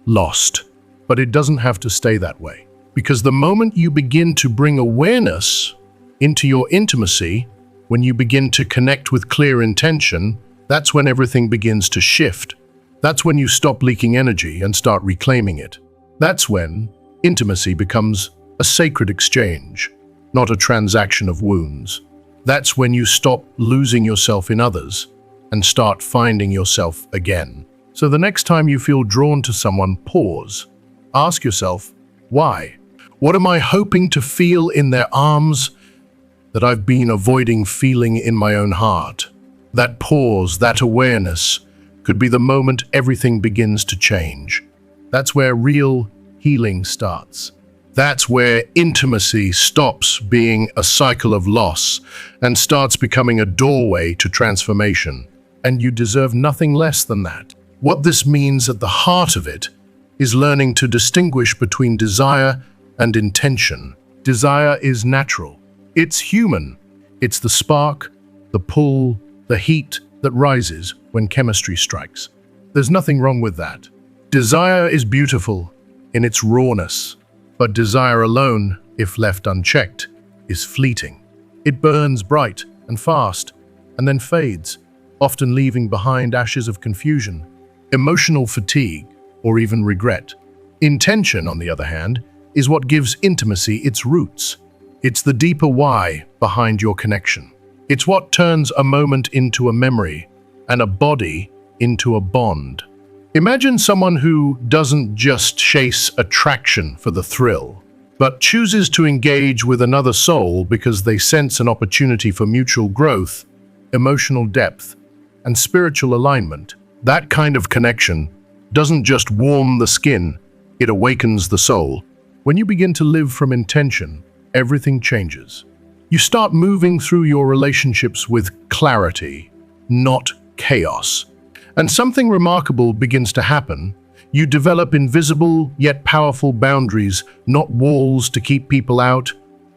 lost. But it doesn't have to stay that way. Because the moment you begin to bring awareness into your intimacy, when you begin to connect with clear intention, that's when everything begins to shift. That's when you stop leaking energy and start reclaiming it. That's when intimacy becomes a sacred exchange, not a transaction of wounds. That's when you stop losing yourself in others and start finding yourself again. So the next time you feel drawn to someone, pause. Ask yourself, why? What am I hoping to feel in their arms that I've been avoiding feeling in my own heart? That pause, that awareness, could be the moment everything begins to change. That's where real healing starts. That's where intimacy stops being a cycle of loss and starts becoming a doorway to transformation. And you deserve nothing less than that. What this means at the heart of it is learning to distinguish between desire and intention. Desire is natural. It's human. It's the spark, the pull, the heat that rises when chemistry strikes. There's nothing wrong with that. Desire is beautiful in its rawness, but desire alone, if left unchecked, is fleeting. It burns bright and fast and then fades, often leaving behind ashes of confusion, emotional fatigue, or even regret. Intention, on the other hand, is what gives intimacy its roots. It's the deeper why behind your connection. It's what turns a moment into a memory and a body into a bond. Imagine someone who doesn't just chase attraction for the thrill, but chooses to engage with another soul because they sense an opportunity for mutual growth, emotional depth, and spiritual alignment. That kind of connection doesn't just warm the skin, it awakens the soul. When you begin to live from intention, everything changes. You start moving through your relationships with clarity, not chaos. And something remarkable begins to happen. You develop invisible yet powerful boundaries, not walls to keep people out,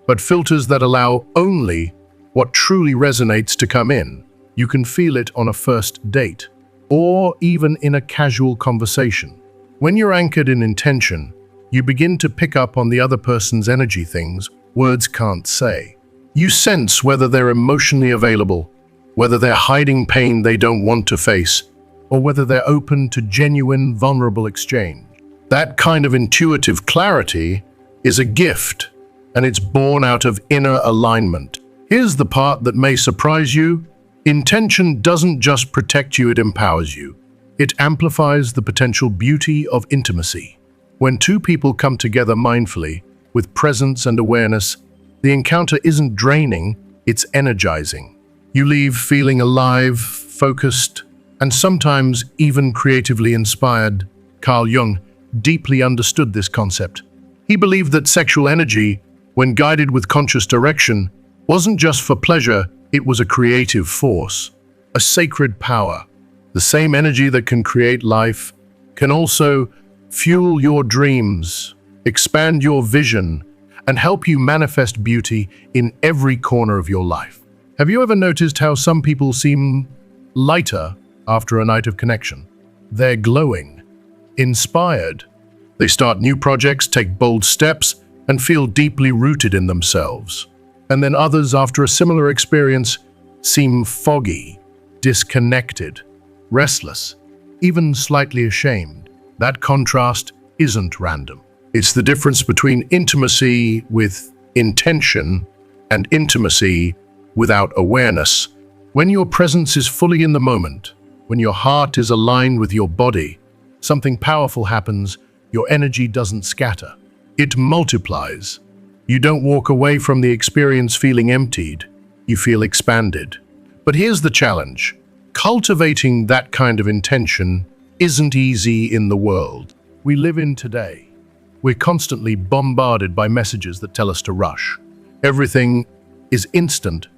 but filters that allow only what truly resonates to come in. You can feel it on a first date, or even in a casual conversation. When you're anchored in intention, you begin to pick up on the other person's energy, things words can't say. You sense whether they're emotionally available, whether they're hiding pain they don't want to face, or whether they're open to genuine, vulnerable exchange. That kind of intuitive clarity is a gift, and it's born out of inner alignment. Here's the part that may surprise you. Intention doesn't just protect you, it empowers you. It amplifies the potential beauty of intimacy. When two people come together mindfully, with presence and awareness, the encounter isn't draining, it's energizing. You leave feeling alive, focused, and sometimes even creatively inspired. Carl Jung deeply understood this concept. He believed that sexual energy, when guided with conscious direction, wasn't just for pleasure, it was a creative force, a sacred power. The same energy that can create life can also fuel your dreams, expand your vision, and help you manifest beauty in every corner of your life. Have you ever noticed how some people seem lighter after a night of connection? They're glowing, inspired. They start new projects, take bold steps, and feel deeply rooted in themselves. And then others, after a similar experience, seem foggy, disconnected, restless, even slightly ashamed. That contrast isn't random. It's the difference between intimacy with intention and intimacy without awareness. When your presence is fully in the moment, when your heart is aligned with your body, something powerful happens. Your energy doesn't scatter. It multiplies. You don't walk away from the experience feeling emptied. You feel expanded. But here's the challenge. Cultivating that kind of intention isn't easy in the world we live in today. We're constantly bombarded by messages that tell us to rush. Everything is instant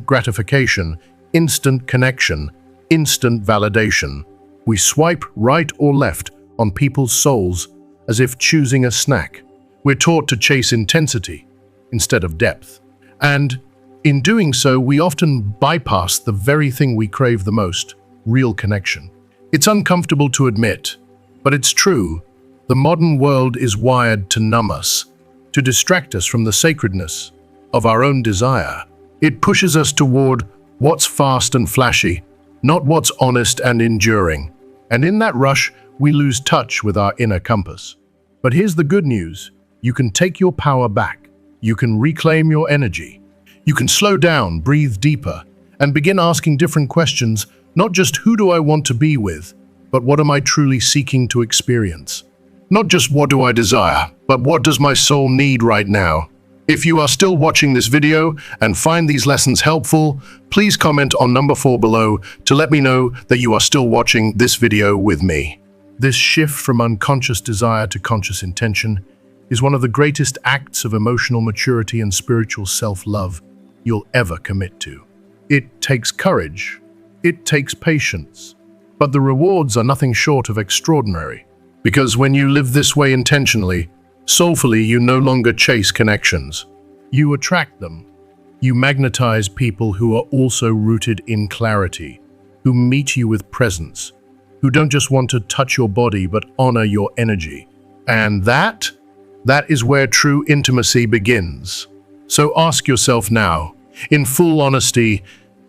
gratification, instant connection, instant validation. We swipe right or left on people's souls as if choosing a snack. We're taught to chase intensity instead of depth. And in doing so, we often bypass the very thing we crave the most, real connection. It's uncomfortable to admit, but it's true. The modern world is wired to numb us, to distract us from the sacredness of our own desire. It pushes us toward what's fast and flashy, not what's honest and enduring. And in that rush, we lose touch with our inner compass. But here's the good news. You can take your power back. You can reclaim your energy. You can slow down, breathe deeper, and begin asking different questions, not just who do I want to be with, but what am I truly seeking to experience? Not just what do I desire, but what does my soul need right now? If you are still watching this video and find these lessons helpful, please comment on number 4 below to let me know that you are still watching this video with me. This shift from unconscious desire to conscious intention is one of the greatest acts of emotional maturity and spiritual self-love you'll ever commit to. It takes courage, it takes patience, but the rewards are nothing short of extraordinary. Because when you live this way intentionally, soulfully, you no longer chase connections. You attract them. You magnetize people who are also rooted in clarity, who meet you with presence, who don't just want to touch your body but honor your energy. And that is where true intimacy begins. So ask yourself now, in full honesty,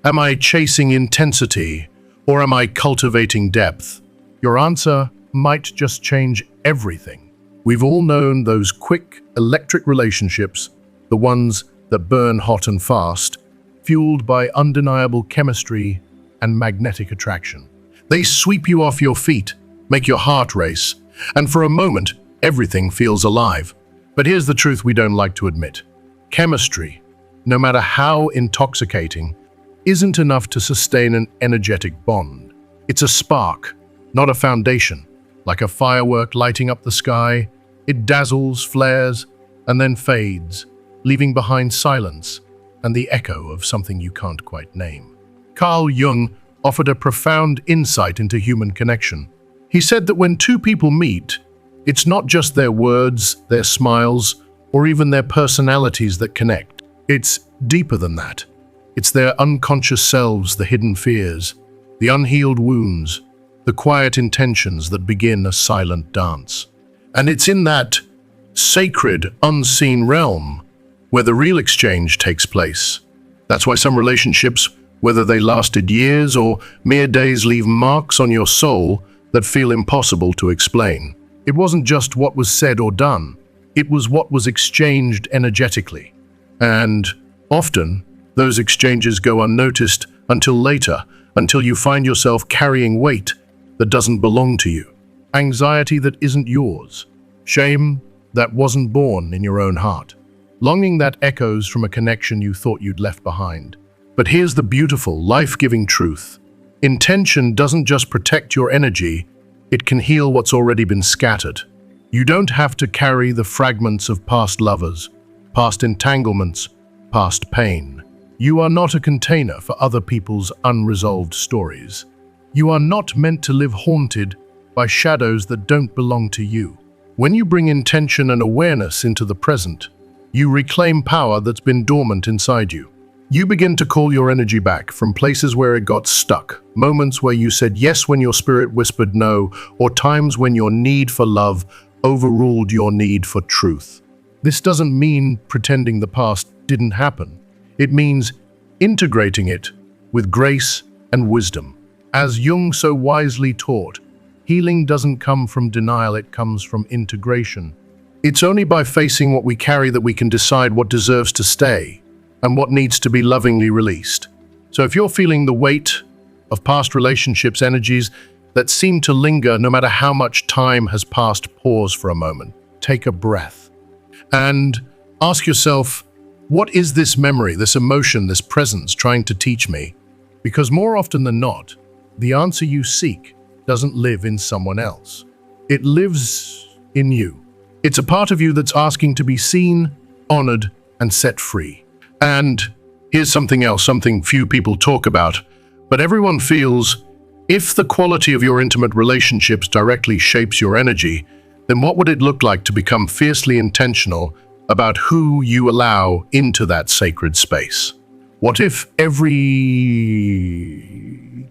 am I chasing intensity or am I cultivating depth? Your answer might just change everything. We've all known those quick, electric relationships, the ones that burn hot and fast, fueled by undeniable chemistry and magnetic attraction. They sweep you off your feet, make your heart race, and for a moment, everything feels alive. But here's the truth we don't like to admit. Chemistry, no matter how intoxicating, isn't enough to sustain an energetic bond. It's a spark, not a foundation. Like a firework lighting up the sky, it dazzles, flares, and then fades, leaving behind silence and the echo of something you can't quite name. Carl Jung offered a profound insight into human connection. He said that when two people meet, it's not just their words, their smiles, or even their personalities that connect. It's deeper than that. It's their unconscious selves, the hidden fears, the unhealed wounds, the quiet intentions that begin a silent dance. And it's in that sacred, unseen realm where the real exchange takes place. That's why some relationships, whether they lasted years or mere days, leave marks on your soul that feel impossible to explain. It wasn't just what was said or done, it was what was exchanged energetically. And often, Those exchanges go unnoticed until later, until you find yourself carrying weight that doesn't belong to you. Anxiety that isn't yours. Shame that wasn't born in your own heart. Longing that echoes from a connection you thought you'd left behind. But here's the beautiful, life-giving truth. Intention doesn't just protect your energy, it can heal what's already been scattered. You don't have to carry the fragments of past lovers, past entanglements, past pain. You are not a container for other people's unresolved stories. You are not meant to live haunted by shadows that don't belong to you. When you bring intention and awareness into the present, you reclaim power that's been dormant inside you. You begin to call your energy back from places where it got stuck, moments where you said yes when your spirit whispered no, or times when your need for love overruled your need for truth. This doesn't mean pretending the past didn't happen. It means integrating it with grace and wisdom. As Jung so wisely taught, healing doesn't come from denial, it comes from integration. It's only by facing what we carry that we can decide what deserves to stay and what needs to be lovingly released. So if you're feeling the weight of past relationships, energies that seem to linger no matter how much time has passed, pause for a moment, take a breath, and ask yourself, what is this memory, this emotion, this presence trying to teach me? Because more often than not, the answer you seek doesn't live in someone else. It lives in you. It's a part of you that's asking to be seen, honored, and set free. And here's something else, something few people talk about, but everyone feels, if the quality of your intimate relationships directly shapes your energy, then what would it look like to become fiercely intentional about who you allow into that sacred space? What if every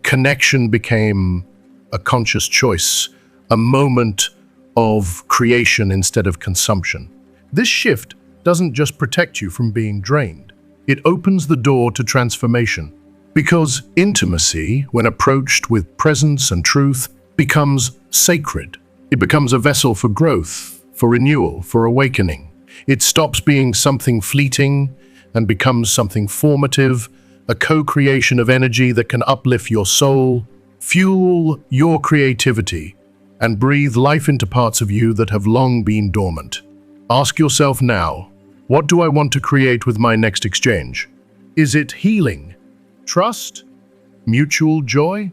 connection became a conscious choice, a moment of creation instead of consumption? This shift doesn't just protect you from being drained. It opens the door to transformation. Because intimacy, when approached with presence and truth, becomes sacred. It becomes a vessel for growth, for renewal, for awakening. It stops being something fleeting and becomes something formative, a co-creation of energy that can uplift your soul, fuel your creativity, and breathe life into parts of you that have long been dormant. Ask yourself now, what do I want to create with my next exchange? Is it healing, trust, mutual joy,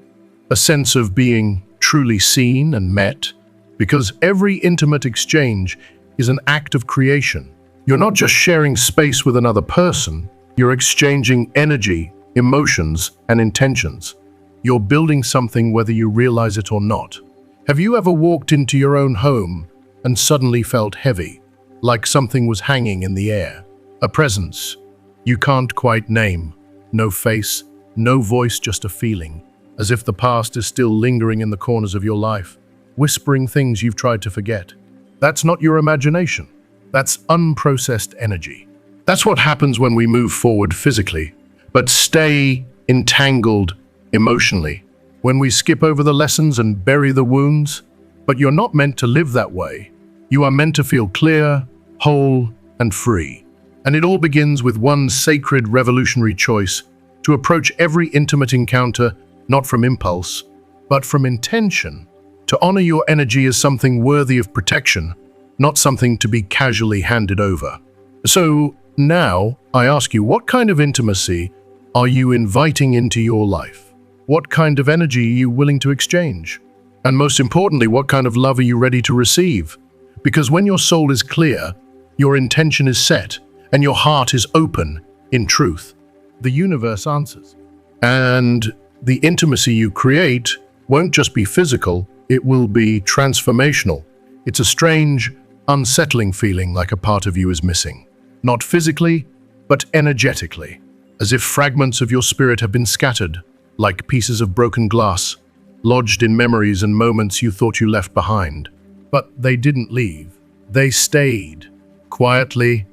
a sense of being truly seen and met? Because every intimate exchange is an act of creation. You're not just sharing space with another person, you're exchanging energy, emotions, and intentions. You're building something whether you realize it or not. Have you ever walked into your own home and suddenly felt heavy, like something was hanging in the air? A presence you can't quite name, no face, no voice, just a feeling, as if the past is still lingering in the corners of your life, whispering things you've tried to forget. That's not your imagination. That's unprocessed energy. That's what happens when we move forward physically, but stay entangled emotionally. When we skip over the lessons and bury the wounds. But you're not meant to live that way. You are meant to feel clear, whole, and free. And it all begins with one sacred revolutionary choice to approach every intimate encounter not from impulse, but from intention, to honor your energy as something worthy of protection, not something to be casually handed over. So now I ask you, what kind of intimacy are you inviting into your life? What kind of energy are you willing to exchange? And most importantly, what kind of love are you ready to receive? Because when your soul is clear, your intention is set, and your heart is open in truth, the universe answers. And the intimacy you create won't just be physical, it will be transformational. It's a strange, unsettling feeling like a part of you is missing. Not physically, but energetically, as if fragments of your spirit have been scattered, like pieces of broken glass, lodged in memories and moments you thought you left behind. But they didn't leave. They stayed, quietly,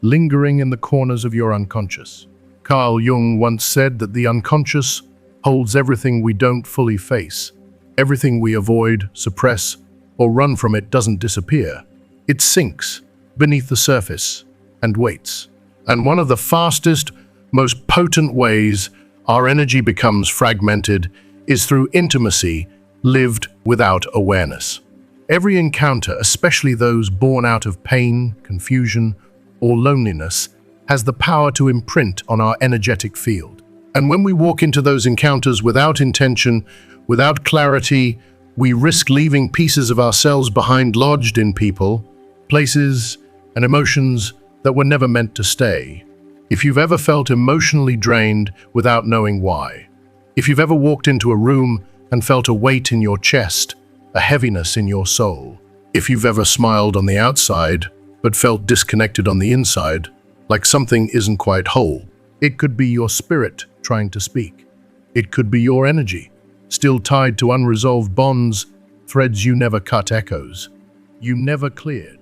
lingering in the corners of your unconscious. Carl Jung once said that the unconscious holds everything we don't fully face. Everything we avoid, suppress, or run from it doesn't disappear. It sinks beneath the surface and waits. And one of the fastest, most potent ways our energy becomes fragmented is through intimacy lived without awareness. Every encounter, especially those born out of pain, confusion, or loneliness, has the power to imprint on our energetic field. And when we walk into those encounters without intention, without clarity, we risk leaving pieces of ourselves behind, lodged in people, places, and emotions that were never meant to stay. If you've ever felt emotionally drained without knowing why, if you've ever walked into a room and felt a weight in your chest, a heaviness in your soul, if you've ever smiled on the outside but felt disconnected on the inside, like something isn't quite whole, it could be your spirit trying to speak. It could be your energy, still tied to unresolved bonds, threads you never cut, echoes you never cleared.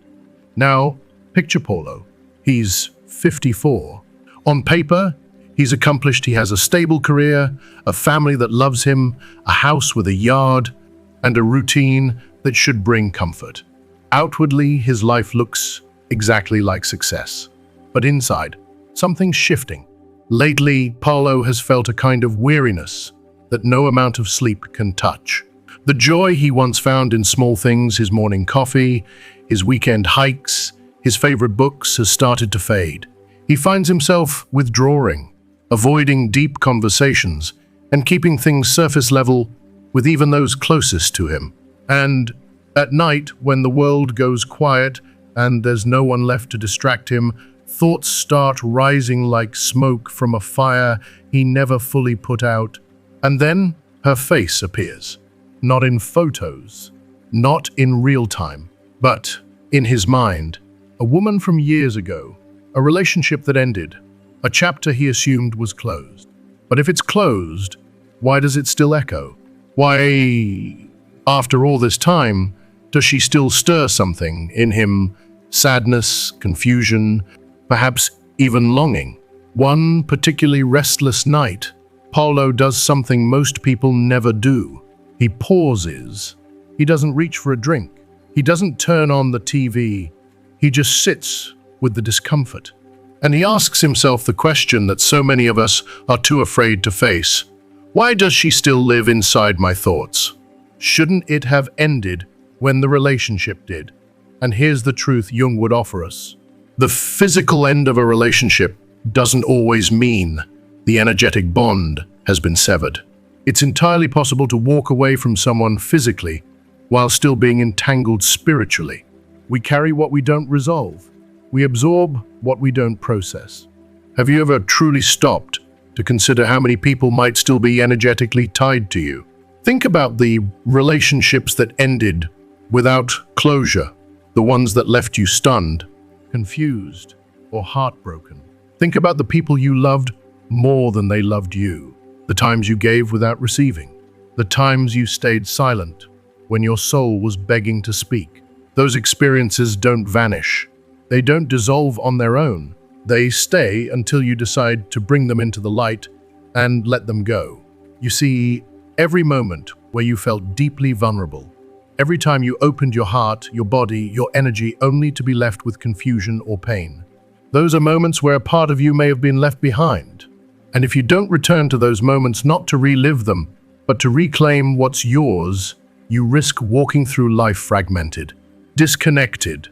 Now, picture Paulo. He's 54. On paper, he's accomplished. He has a stable career, a family that loves him, a house with a yard, and a routine that should bring comfort. Outwardly, his life looks exactly like success. But inside, something's shifting. Lately, Paulo has felt a kind of weariness that no amount of sleep can touch. The joy he once found in small things, his morning coffee, his weekend hikes, his favorite books, has started to fade. He finds himself withdrawing, avoiding deep conversations, and keeping things surface level with even those closest to him. And at night, when the world goes quiet and there's no one left to distract him, thoughts start rising like smoke from a fire he never fully put out. And then her face appears. Not in photos, not in real time, but in his mind. A woman from years ago, a relationship that ended, a chapter he assumed was closed. But if it's closed, why does it still echo? Why, after all this time, does she still stir something in him? Sadness, confusion, perhaps even longing. One particularly restless night, Paulo does something most people never do. He pauses. He doesn't reach for a drink. He doesn't turn on the TV. He just sits with the discomfort. And he asks himself the question that so many of us are too afraid to face. Why does she still live inside my thoughts? Shouldn't it have ended when the relationship did? And here's the truth Jung would offer us. The physical end of a relationship doesn't always mean the energetic bond has been severed. It's entirely possible to walk away from someone physically while still being entangled spiritually. We carry what we don't resolve. We absorb what we don't process. Have you ever truly stopped to consider how many people might still be energetically tied to you? Think about the relationships that ended without closure, the ones that left you stunned, confused, or heartbroken. Think about the people you loved more than they loved you, the times you gave without receiving, the times you stayed silent when your soul was begging to speak. Those experiences don't vanish. They don't dissolve on their own. They stay until you decide to bring them into the light and let them go. You see, every moment where you felt deeply vulnerable, every time you opened your heart, your body, your energy, only to be left with confusion or pain, those are moments where a part of you may have been left behind. And if you don't return to those moments, not to relive them, but to reclaim what's yours, you risk walking through life fragmented, disconnected,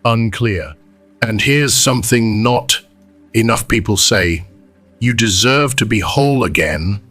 unclear. And here's something not enough people say. You deserve to be whole again.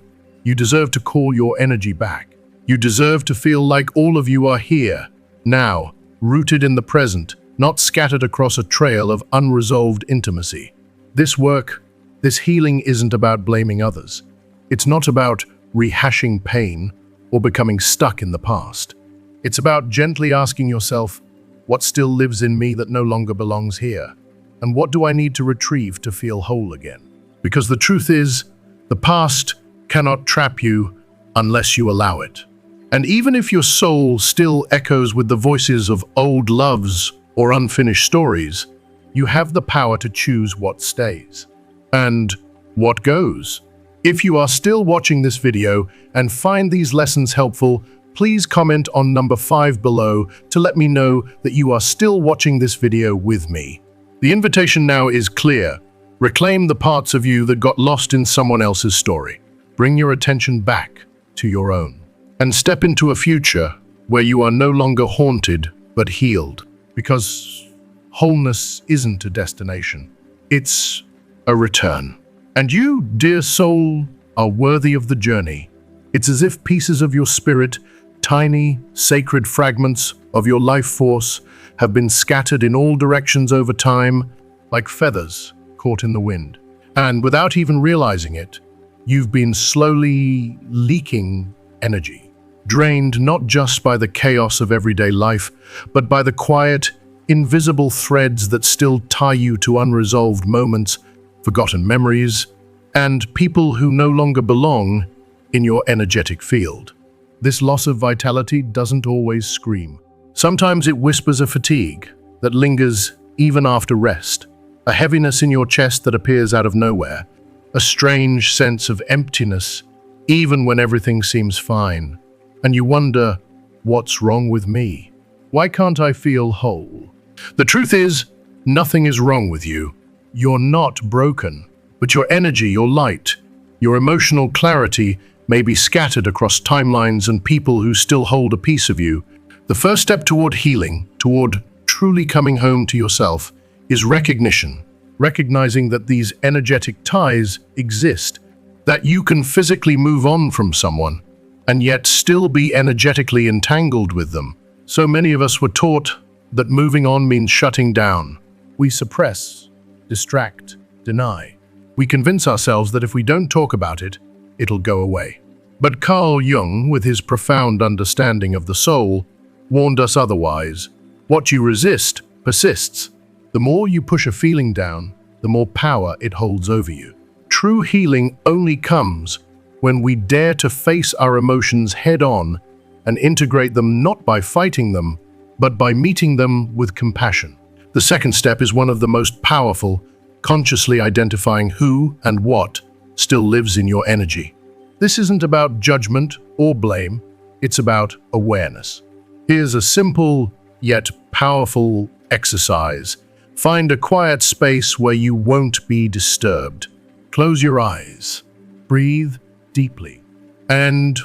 You deserve to call your energy back. You deserve to feel like all of you are here, now, rooted in the present, not scattered across a trail of unresolved intimacy. This work, this healing isn't about blaming others. It's not about rehashing pain or becoming stuck in the past. It's about gently asking yourself, what still lives in me that no longer belongs here? And what do I need to retrieve to feel whole again? Because the truth is, the past cannot trap you unless you allow it. And even if your soul still echoes with the voices of old loves or unfinished stories, you have the power to choose what stays and what goes. If you are still watching this video and find these lessons helpful, please comment on number 5 below to let me know that you are still watching this video with me. The invitation now is clear. Reclaim the parts of you that got lost in someone else's story. Bring your attention back to your own. And step into a future where you are no longer haunted, but healed. Because wholeness isn't a destination. It's a return. And you, dear soul, are worthy of the journey. It's as if pieces of your spirit, tiny, sacred fragments of your life force, have been scattered in all directions over time, like feathers caught in the wind. And without even realizing it, you've been slowly leaking energy, drained not just by the chaos of everyday life, but by the quiet, invisible threads that still tie you to unresolved moments, forgotten memories, and people who no longer belong in your energetic field. This loss of vitality doesn't always scream. Sometimes it whispers a fatigue that lingers even after rest, a heaviness in your chest that appears out of nowhere, a strange sense of emptiness even when everything seems fine, and you wonder, what's wrong with me? Why can't I feel whole? The truth is, nothing is wrong with you. You're not broken, but your energy, your light, your emotional clarity may be scattered across timelines and people who still hold a piece of you. The first step toward healing, toward truly coming home to yourself, is recognition. Recognizing that these energetic ties exist, that you can physically move on from someone and yet still be energetically entangled with them. So many of us were taught that moving on means shutting down. We suppress, distract, deny. We convince ourselves that if we don't talk about it, it'll go away. But Carl Jung, with his profound understanding of the soul, warned us otherwise. What you resist persists. The more you push a feeling down, the more power it holds over you. True healing only comes when we dare to face our emotions head-on and integrate them not by fighting them, but by meeting them with compassion. The second step is one of the most powerful, consciously identifying who and what still lives in your energy. This isn't about judgment or blame, it's about awareness. Here's a simple yet powerful exercise. Find a quiet space where you won't be disturbed. Close your eyes, breathe deeply, and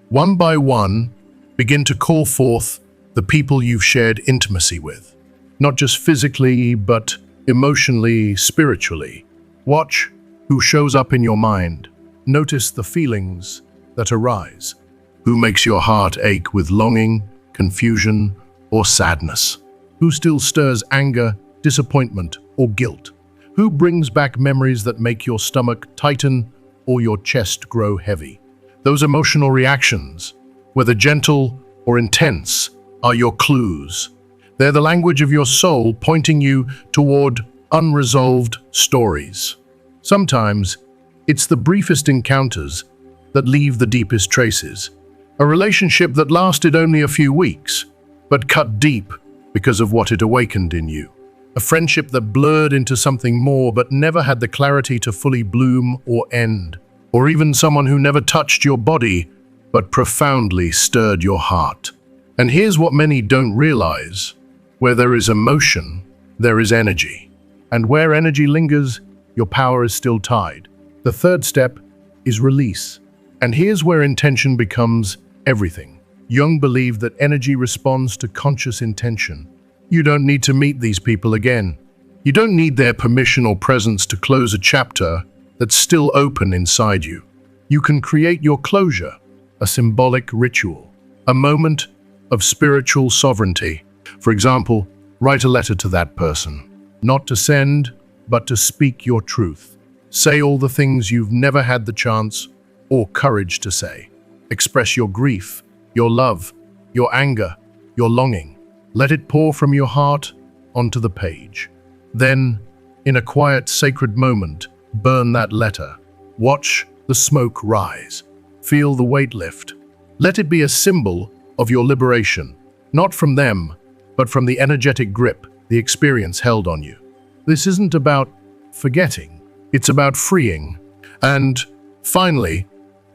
one by one, begin to call forth the people you've shared intimacy with. Not just physically, but emotionally, spiritually. Watch who shows up in your mind. Notice the feelings that arise. Who makes your heart ache with longing, confusion, or sadness? Who still stirs anger, disappointment, or guilt? Who brings back memories that make your stomach tighten or your chest grow heavy? Those emotional reactions, whether gentle or intense, are your clues. They're the language of your soul pointing you toward unresolved stories. Sometimes, it's the briefest encounters that leave the deepest traces. A relationship that lasted only a few weeks, but cut deep because of what it awakened in you. A friendship that blurred into something more but never had the clarity to fully bloom or end. Or even someone who never touched your body but profoundly stirred your heart. And here's what many don't realize. Where there is emotion, there is energy. And where energy lingers, your power is still tied. The third step is release. And here's where intention becomes everything. Jung believed that energy responds to conscious intention. You don't need to meet these people again. You don't need their permission or presence to close a chapter that's still open inside you. You can create your closure, a symbolic ritual, a moment of spiritual sovereignty. For example, write a letter to that person. Not to send, but to speak your truth. Say all the things you've never had the chance or courage to say. Express your grief, your love, your anger, your longing. Let it pour from your heart onto the page. Then, in a quiet, sacred moment, burn that letter. Watch the smoke rise. Feel the weight lift. Let it be a symbol of your liberation, not from them, but from the energetic grip the experience held on you. This isn't about forgetting, it's about freeing. And finally,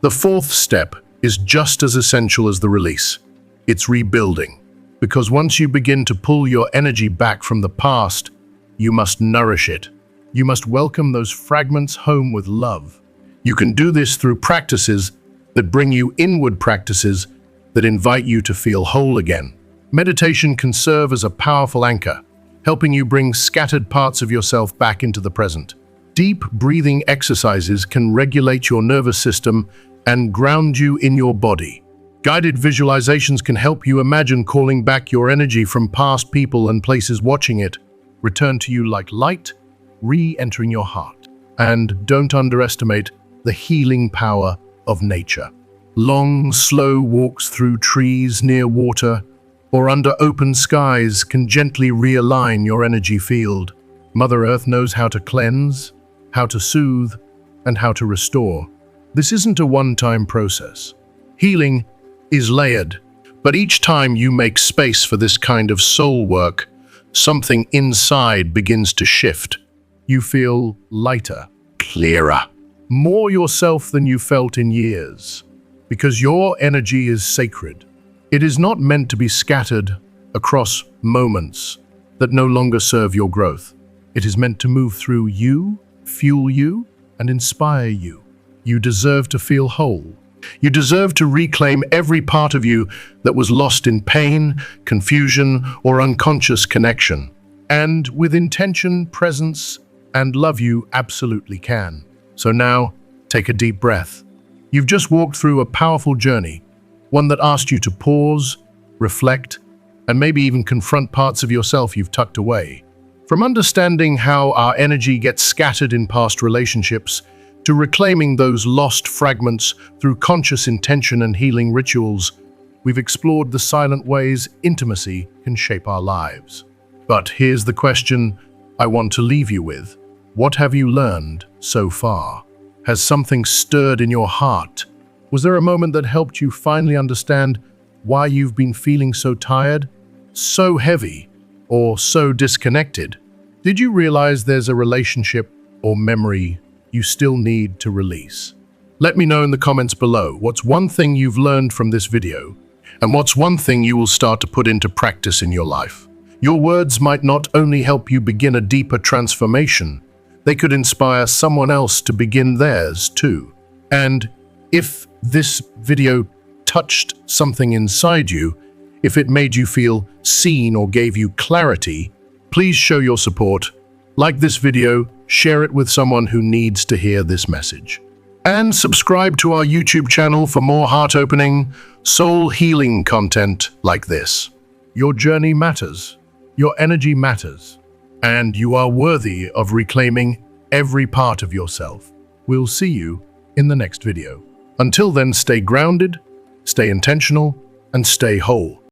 the fourth step is just as essential as the release. It's rebuilding. Because once you begin to pull your energy back from the past, you must nourish it. You must welcome those fragments home with love. You can do this through practices that bring you inward, practices that invite you to feel whole again. Meditation can serve as a powerful anchor, helping you bring scattered parts of yourself back into the present. Deep breathing exercises can regulate your nervous system and ground you in your body. Guided visualizations can help you imagine calling back your energy from past people and places, watching it return to you like light, re-entering your heart. And don't underestimate the healing power of nature. Long, slow walks through trees near water or under open skies can gently realign your energy field. Mother Earth knows how to cleanse, how to soothe, and how to restore. This isn't a one-time process. Healing is layered, but each time you make space for this kind of soul work, something inside begins to shift. You feel lighter, clearer, more yourself than you felt in years, because your energy is sacred. It is not meant to be scattered across moments that no longer serve your growth. It is meant to move through you, fuel you, and inspire you. You deserve to feel whole. You deserve to reclaim every part of you that was lost in pain, confusion, or unconscious connection. And with intention, presence, and love, you absolutely can. So now, take a deep breath. You've just walked through a powerful journey, one that asked you to pause, reflect, and maybe even confront parts of yourself you've tucked away. From understanding how our energy gets scattered in past relationships, to reclaiming those lost fragments through conscious intention and healing rituals, we've explored the silent ways intimacy can shape our lives. But here's the question I want to leave you with. What have you learned so far? Has something stirred in your heart? Was there a moment that helped you finally understand why you've been feeling so tired, so heavy, or so disconnected? Did you realize there's a relationship or memory you still need to release? Let me know in the comments below. What's one thing you've learned from this video? And what's one thing you will start to put into practice in your life? Your words might not only help you begin a deeper transformation, they could inspire someone else to begin theirs too. And if this video touched something inside you, if it made you feel seen or gave you clarity, please show your support. Like this video, share it with someone who needs to hear this message. And subscribe to our YouTube channel for more heart-opening, soul-healing content like this. Your journey matters, your energy matters, and you are worthy of reclaiming every part of yourself. We'll see you in the next video. Until then, stay grounded, stay intentional, and stay whole.